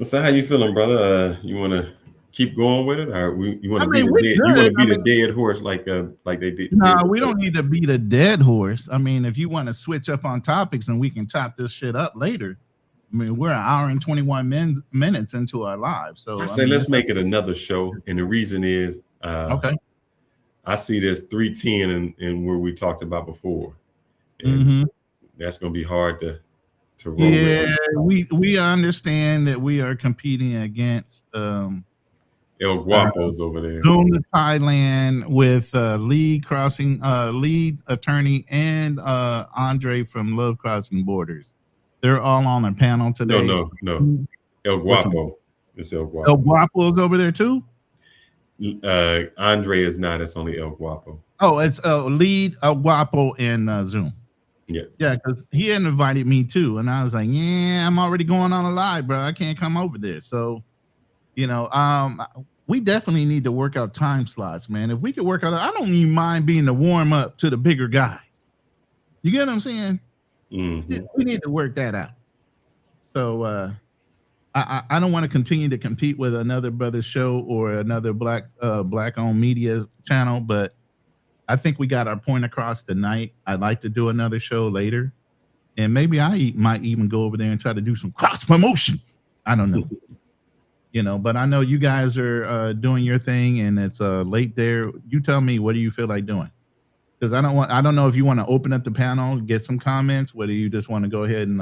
So how you feeling, brother? You want to keep going with it, or you want to beat the dead horse like they did? No, we don't need to beat a dead horse. I mean, if you want to switch up on topics and we can chop this shit up later. I mean, we're an hour and 21 minutes into our lives. So I say let's make it another show. And the reason is okay. I see this 310 and where we talked about before. And that's gonna be hard to roll with. We understand that we are competing against El Guapo's over there. Zoom to Thailand with lead attorney and Andre from Love Crossing Borders. They're all on a panel today. No. El Guapo. It's El Guapo. El Guapo is over there too? Andre is not. It's only El Guapo. Oh, it's lead El Guapo and Zoom. Yeah, because he had invited me too, and I was like, "Yeah, I'm already going on a live, bro. I can't come over there." So, we definitely need to work out time slots, man. If we could work out, I don't even mind being the warm up to the bigger guys. You get what I'm saying? Mm-hmm. We need to work that out. So, I don't want to continue to compete with another brother show or another black-owned media channel, but I think we got our point across tonight. I'd like to do another show later, and maybe I might even go over there and try to do some cross promotion. I don't know, but I know you guys are doing your thing, and it's late there. You tell me, what do you feel like doing? Because I don't know if you want to open up the panel, get some comments, whether you just want to go ahead and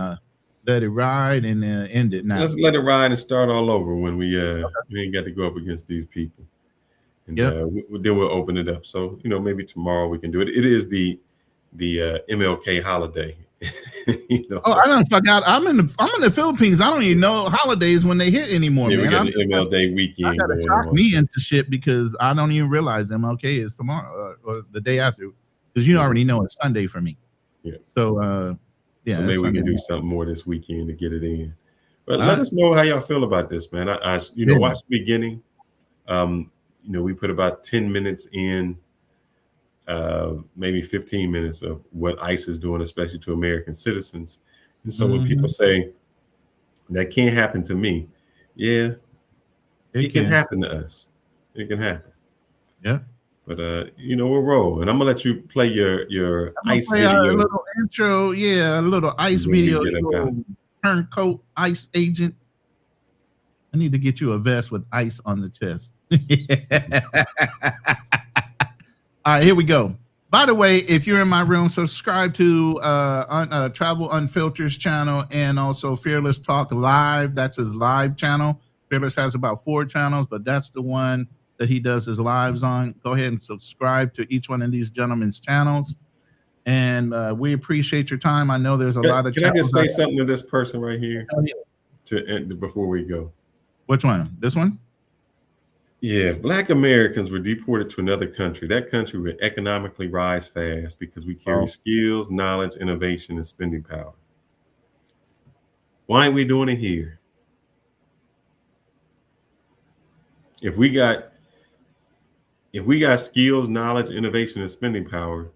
let it ride and end it now. Let's let it ride and start all over when we ain't got to go up against these people. And then we'll open it up. So, maybe tomorrow we can do it. It is the MLK holiday. I don't forgot. I'm in the Philippines. I don't even know holidays when they hit anymore, man. We got the MLK weekend. I gotta shock me into shit because I don't even realize MLK is tomorrow or the day after. Because you already know it's Sunday for me. Yeah. So so maybe we can do something more this weekend to get it in. But let us know how y'all feel about this, man. I watch the beginning. We put about 10 minutes in, maybe 15 minutes of what ICE is doing, especially to American citizens. And so when people say that can't happen to me, it can happen to us. It can happen. Yeah. But we'll roll. And I'm gonna let you play your ICE video. A little intro, a little ICE video. Turncoat ICE agent. I need to get you a vest with ICE on the chest. All right, here we go. By the way, if you're in my room, subscribe to Travel Unfiltered's channel and also Fearless Talk Live. That's his live channel. Fearless has about 4 channels, but that's the one that he does his lives on. Go ahead and subscribe to each one of these gentlemen's channels. And we appreciate your time. I know there's a lot of. Can I just say something to this person right here before we go? Which one? This one? Yeah, if Black Americans were deported to another country, that country would economically rise fast because we carry skills, knowledge, innovation, and spending power. Why ain't we doing it here? If we got skills, knowledge, innovation, and spending power,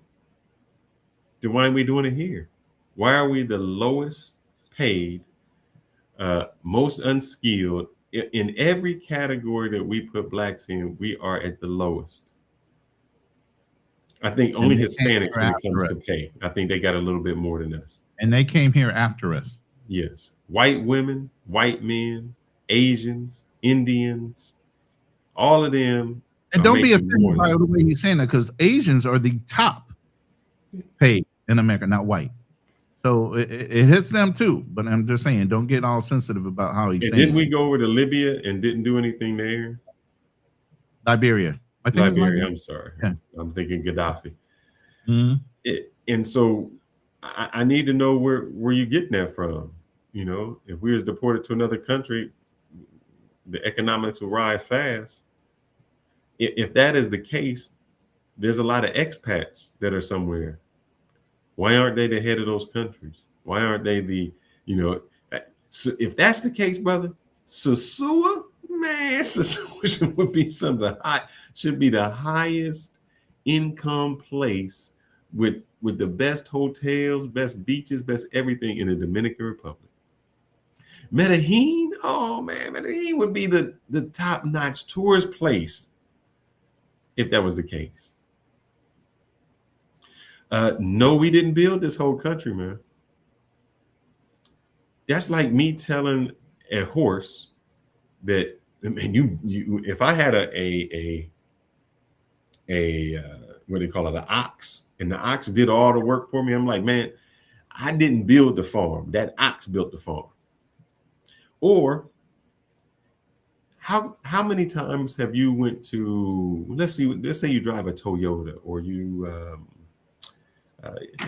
then why aren't we doing it here? Why are we the lowest paid, most unskilled? In every category that we put Blacks in, we are at the lowest. I think only Hispanics when it comes to pay. I think they got a little bit more than us. And they came here after us. Yes. White women, white men, Asians, Indians, all of them. And don't be offended by the way he's saying that, because Asians are the top paid in America, not white. So it hits them too. But I'm just saying, don't get all sensitive about how he's saying. Didn't we go over to Libya and didn't do anything there? Liberia. I think Liberia. I'm sorry. Yeah. I'm thinking Gaddafi. Mm-hmm. And so I need to know where you're getting that from. You know, if we was deported to another country, the economics will rise fast. If that is the case, there's a lot of expats that are somewhere. Why aren't they the head of those countries? Why aren't they the, so if that's the case, brother, Sosua, man, Sosua would be should be the highest income place with the best hotels, best beaches, best everything in the Dominican Republic. Medellin, oh man, Medellin would be the top-notch tourist place if that was the case. No, we didn't build this whole country, man. That's like me telling a horse that, and you if I had a what do you call it, an ox, and the ox did all the work for me, I'm like, man, I didn't build the farm. That ox built the farm. Or how many times have you went to, let's say you drive a Toyota, or you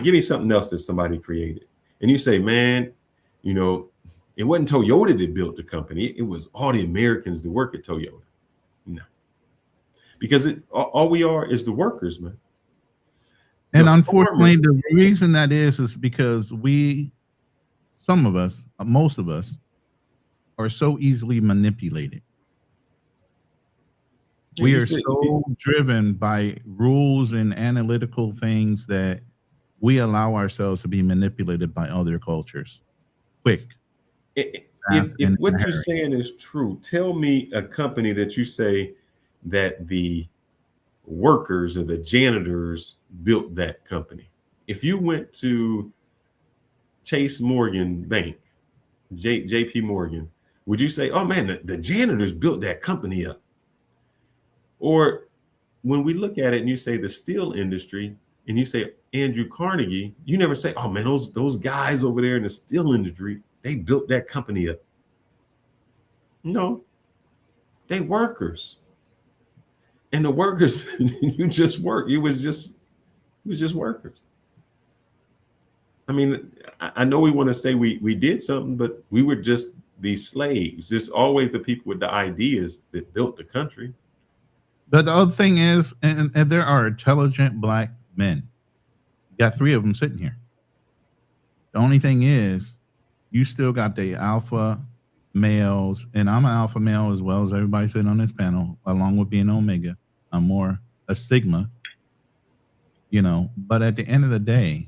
give me something else that somebody created, and you say, man, it wasn't Toyota that built the company. It was all the Americans that work at Toyota. No, because all we are is the workers, man. And unfortunately, the reason that is because some of us, most of us, are so easily manipulated. We are so driven by rules and analytical things that we allow ourselves to be manipulated by other cultures. Quick. If what you're saying is true, tell me a company that you say that the workers or the janitors built that company. If you went to Chase Morgan Bank, JP Morgan, would you say, oh man, the janitors built that company up? Or when we look at it and you say the steel industry and you say Andrew Carnegie, you never say, oh man, those guys over there in the steel industry, they built that company up. No, they workers. And the workers, you just work. It was just workers. I mean, I know we want to say we did something, but we were just these slaves. It's always the people with the ideas that built the country. But the other thing is, and there are intelligent black men. You got 3 of them sitting here. The only thing is, you still got the alpha males, and I'm an alpha male as well as everybody sitting on this panel, along with being Omega. I'm more a Sigma, but at the end of the day,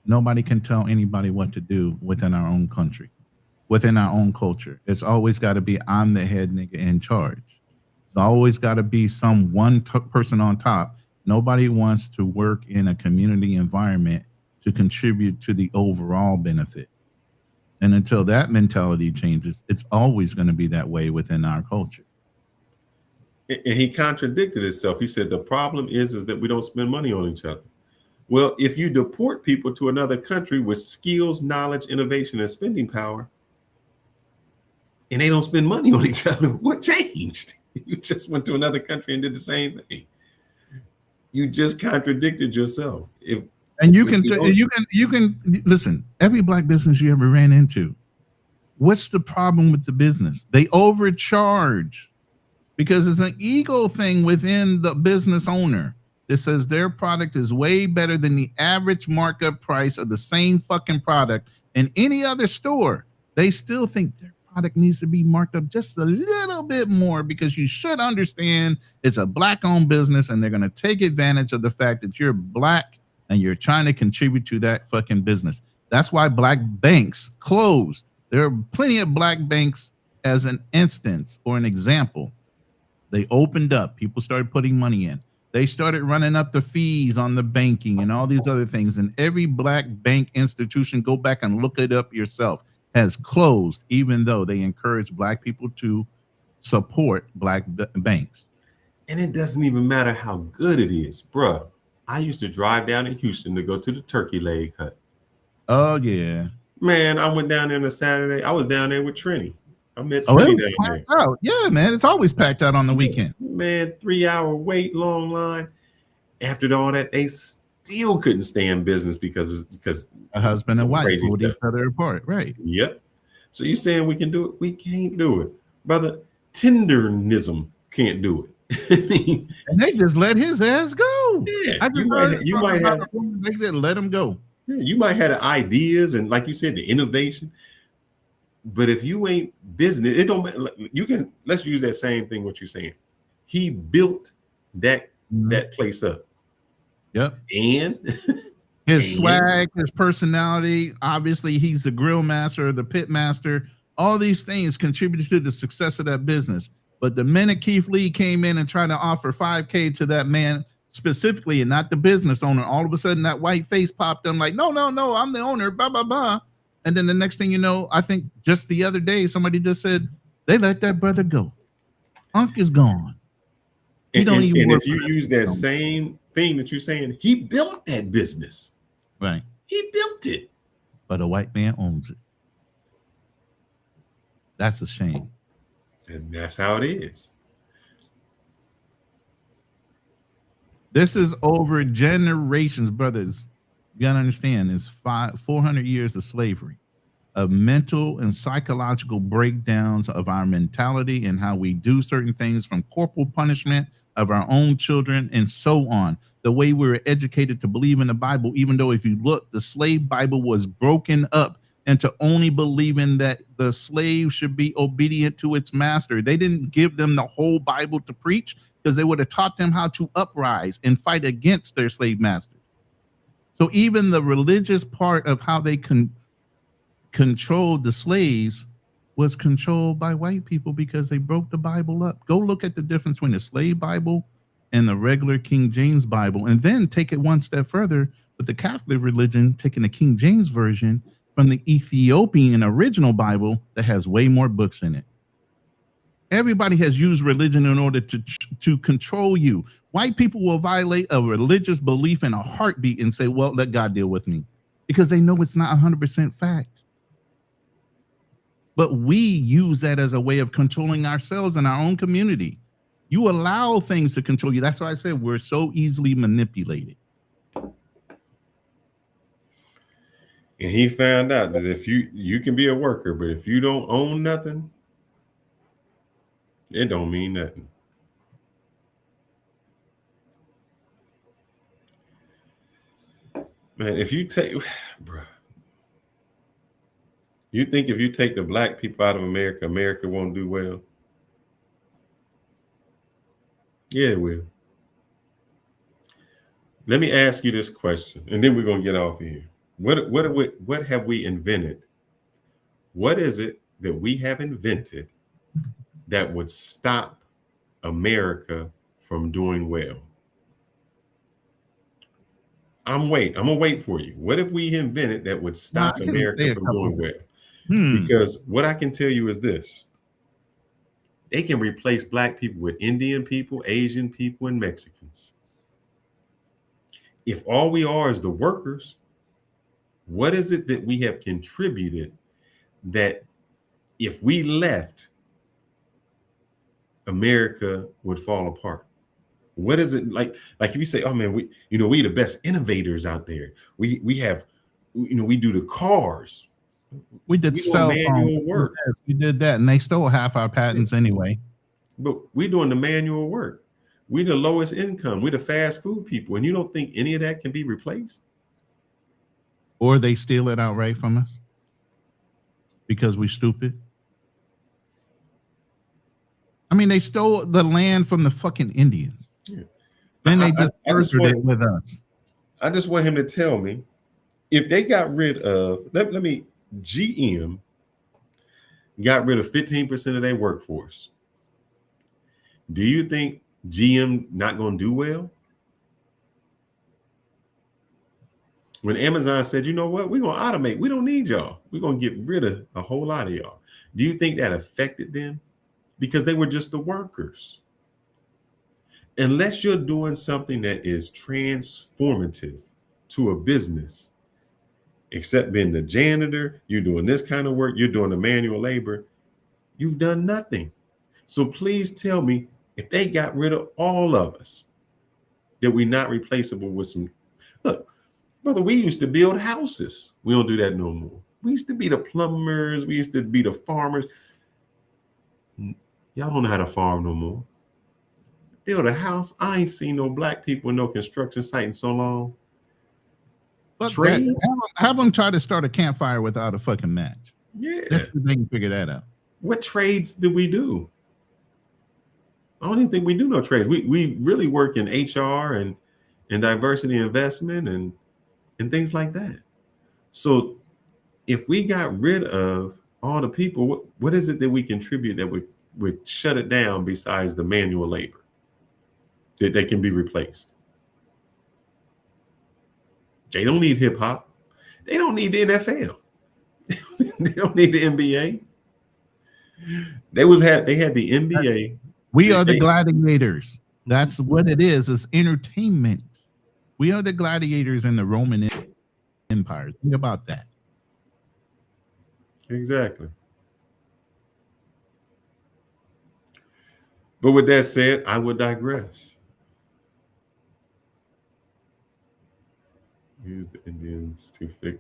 nobody can tell anybody what to do within our own country, within our own culture. It's always got to be, I'm the head nigga in charge. It's always got to be some one person on top. Nobody wants to work in a community environment to contribute to the overall benefit. And until that mentality changes, it's always going to be that way within our culture. And he contradicted himself. He said the problem is that we don't spend money on each other. Well, if you deport people to another country with skills, knowledge, innovation, and spending power, and they don't spend money on each other, what changed? You just went to another country and did the same thing. You just contradicted yourself. And you can listen, every black business you ever ran into, what's the problem with the business? They overcharge because it's an ego thing within the business owner that says their product is way better than the average markup price of the same fucking product in any other store. They still think their product needs to be marked up just a little bit more because you should understand it's a black-owned business and they're going to take advantage of the fact that you're black and you're trying to contribute to that fucking business. That's why black banks closed. There are plenty of black banks as an instance or an example. They opened up. People started putting money in. They started running up the fees on the banking and all these other things. And every black bank institution, go back and look it up yourself, has closed, even though they encourage black people to support black banks. And it doesn't even matter how good it is. Bruh, I used to drive down in Houston to go to the turkey leg hut. Oh, yeah. Man, I went down there on a Saturday. I was down there with Trini. I met Trini down there. Out. Yeah, man. It's always packed out on the weekend. Man, 3-hour wait, long line. After all that, they still couldn't stay in business because a husband and wife pulled each other apart. Right. Yep. So you saying we can do it? We can't do it. Brother, tendernism can't do it. And they just let his ass go. Yeah, you might have they let him go. Yeah, you might have the ideas and, like you said, the innovation. But if you ain't business, it don't matter. You can, let's use that same thing. What you're saying, he built that place up. Yep. And his swag, his personality. Obviously, he's the grill master, the pit master. All these things contributed to the success of that business. But the minute Keith Lee came in and tried to offer $5,000 to that man specifically, and not the business owner, all of a sudden that white face popped up like, no, I'm the owner, blah, blah, blah. And then the next thing you know, I think just the other day, somebody just said, they let that brother go. Unc is gone. And if you use that same thing that you're saying, he built that business. Right. He built it. But a white man owns it. That's a shame. And that's how it is. This is over generations, brothers. You gotta understand, it's 400 years of slavery, of mental and psychological breakdowns of our mentality and how we do certain things, from corporal punishment of our own children and so on. The way we were educated to believe in the Bible, even though if you look, the slave Bible was broken up into only believing that the slave should be obedient to its master. They didn't give them the whole Bible to preach because they would have taught them how to uprise and fight against their slave masters. So even the religious part of how they controlled the slaves was controlled by white people because they broke the Bible up. Go look at the difference between the slave Bible and the regular King James Bible, and then take it one step further with the Catholic religion, taking the King James version from the Ethiopian original Bible that has way more books in it. Everybody has used religion in order to control you. White people will violate a religious belief in a heartbeat and say, well, let God deal with me, because they know it's not 100% fact. But we use that as a way of controlling ourselves and our own community. You allow things to control you. That's why I said we're so easily manipulated. And he found out that if you can be a worker, but if you don't own nothing, it don't mean nothing. Man, if you take, bro, you think if you take the black people out of America, America won't do well? Yeah, it will. Let me ask you this question, and then we're gonna get off of here. What have we invented? What is it that we have invented that would stop America from doing well? I'm gonna wait for you. What if we invented that would stop America from doing well? Because what I can tell you is this: they can replace black people with Indian people, Asian people, and Mexicans. If all we are is the workers, what is it that we have contributed that if we left, America would fall apart? What is it like if you say, oh man, we the best innovators out there. We do the cars. We did cell phone work. We did that, and they stole half our patents anyway. but we doing the manual work. We the lowest income. We the fast food people, and you don't think any of that can be replaced? Or they steal it outright from us because we stupid. I mean, they stole the land from the fucking Indians. Yeah. Then they just murdered it with us. I just want him to tell me if they got rid of, GM got rid of 15% of their workforce. Do you think GM not going to do well? When Amazon said, you know what, we're going to automate. We don't need y'all. We're going to get rid of a whole lot of y'all. Do you think that affected them? Because they were just the workers. Unless you're doing something that is transformative to a business, except being the janitor, you're doing this kind of work, you're doing the manual labor, you've done nothing. So please tell me, if they got rid of all of us, that we're not replaceable with some. Look, brother, we used to build houses. We don't do that no more. We used to be the plumbers. We used to be the farmers. Y'all don't know how to farm no more. Build a house. I ain't seen no black people in no construction site in so long. Have them try to start a campfire without a fucking match. Yeah. They can figure that out. What trades do we do? I don't even think we do no trades. We really work in HR and diversity investment and things like that. So if we got rid of all the people, what is it that we contribute that would shut it down besides the manual labor that they can be replaced? They don't need hip hop. They don't need the NFL. They don't need the NBA. They had the NBA. We are the gladiators. That's what it is entertainment. We are the gladiators in the Roman Empire. Think about that. Exactly. But with that said, I would digress. Use the Indians to fix.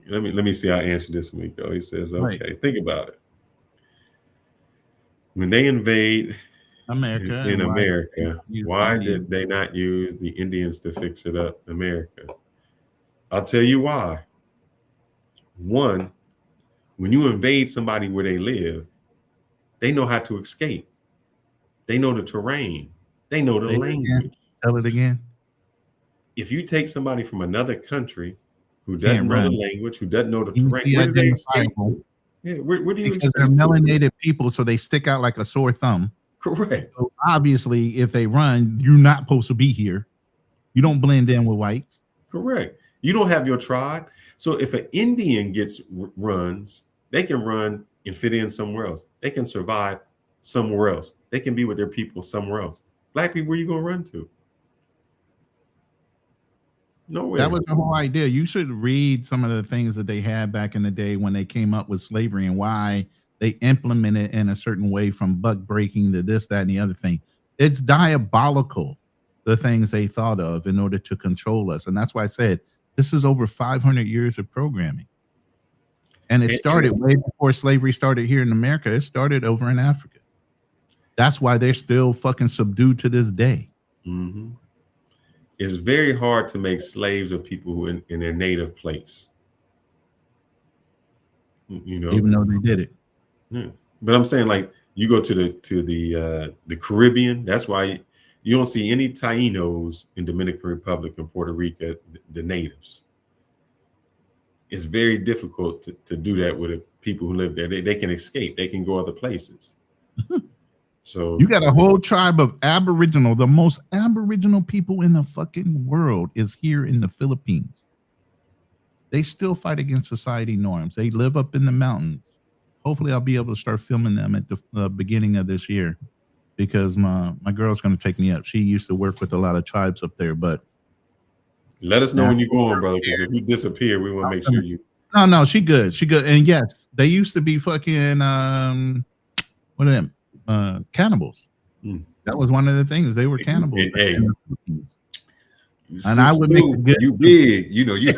Let me see how I answer this one. He says, okay, right. Think about it. When they invade America in America, why did they not use the Indians to fix it up in America? I'll tell you why. One, when you invade somebody where they live, they know how to escape. They know the terrain. They know the language. Tell it again. If you take somebody from another country who doesn't know the language, who doesn't know the terrain, where do they escape to? Yeah, where do you because they're melanated people, so they stick out like a sore thumb. Correct. So obviously, if they run, you're not supposed to be here. You don't blend in with whites. Correct. You don't have your tribe. So if an Indian runs, they can run and fit in somewhere else. They can survive somewhere else. They can be with their people somewhere else. Black people, where you gonna run to? Nowhere. That was the whole idea. You should read some of the things that they had back in the day when they came up with slavery and why they implemented in a certain way, from buck breaking to this, that, and the other thing. It's diabolical, the things they thought of in order to control us. And that's why I said this is over 500 years of programming. And it started way before slavery started here in America. It started over in Africa. That's why they're still fucking subdued to this day. Mm-hmm. It's very hard to make slaves of people who in their native place. You know, even though they did it. Yeah. But I'm saying, like, you go to the Caribbean. That's why you don't see any Tainos in Dominican Republic and Puerto Rico, the natives. It's very difficult to do that with the people who live there. They can escape. They can go other places. So you got a whole tribe of Aboriginal. The most Aboriginal people in the fucking world is here in the Philippines. They still fight against society norms. They live up in the mountains. Hopefully I'll be able to start filming them at the beginning of this year, because my girl's going to take me up. She used to work with a lot of tribes up there, but let us know when you're going, brother, because if you disappear, we want to make sure you. No, she good. She good. And yes, they used to be fucking what are them? Cannibals. That was one of the things. They were cannibals. And I would make a good, you big, you know, you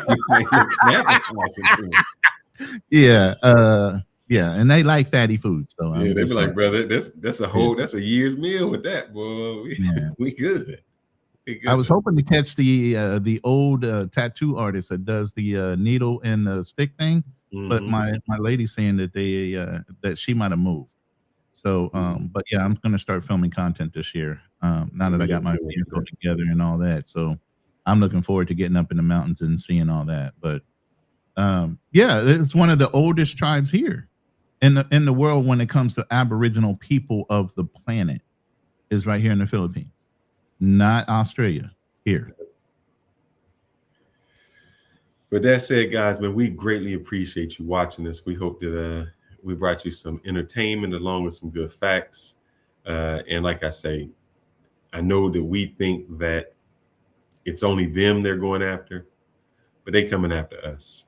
yeah. Yeah, and they like fatty food. So Yeah, they be like, brother, that's a year's meal with that, boy. We good. I was hoping to catch the old tattoo artist that does the needle and the stick thing, but my lady's saying that that she might have moved. So, but yeah, I'm going to start filming content this year. Now that I got my vehicle together and all that, so I'm looking forward to getting up in the mountains and seeing all that. But yeah, it's one of the oldest tribes here in the world when it comes to Aboriginal people of the planet. Is right here in the Philippines, not Australia. Here. With that said, guys, man, we greatly appreciate you watching this. We hope that we brought you some entertainment along with some good facts. And like I say, I know that we think that it's only them they're going after, but they coming after us.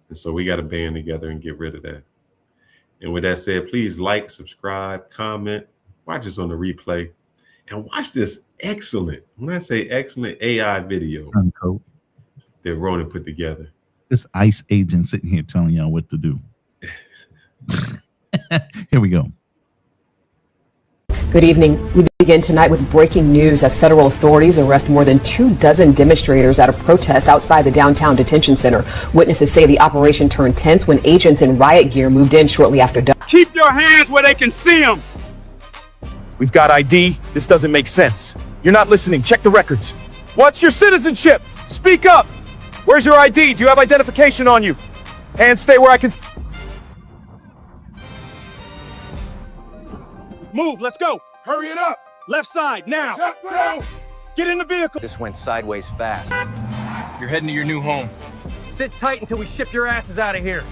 And so we got to band together and get rid of that. And with that said, please like, subscribe, comment, watch us on the replay, and watch this excellent, when I say excellent, AI video that Ronin put together. This ICE agent sitting here telling y'all what to do. Here we go. Good evening. We begin tonight with breaking news as federal authorities arrest more than 24 demonstrators at a protest outside the downtown detention center. Witnesses say the operation turned tense when agents in riot gear moved in shortly after dawn. Keep your hands where they can see them. We've got ID. This doesn't make sense. You're not listening. Check the records. What's your citizenship? Speak up. Where's your ID? Do you have identification on you? Hands stay where I can. Move, let's go. Hurry it up. Left side, now. Get in the vehicle. This went sideways fast. You're heading to your new home. Sit tight until we ship your asses out of here.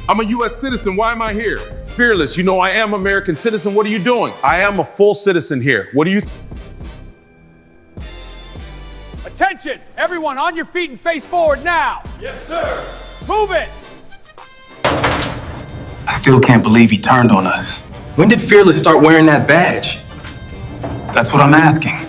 I'm a U.S. citizen. Why am I here? Fearless. You know I am American citizen. What are you doing? I am a full citizen here. What are you? Attention! Everyone on your feet and face forward now! Yes, sir! Move it! I still can't believe he turned on us. When did Fearless start wearing that badge? That's what I'm asking.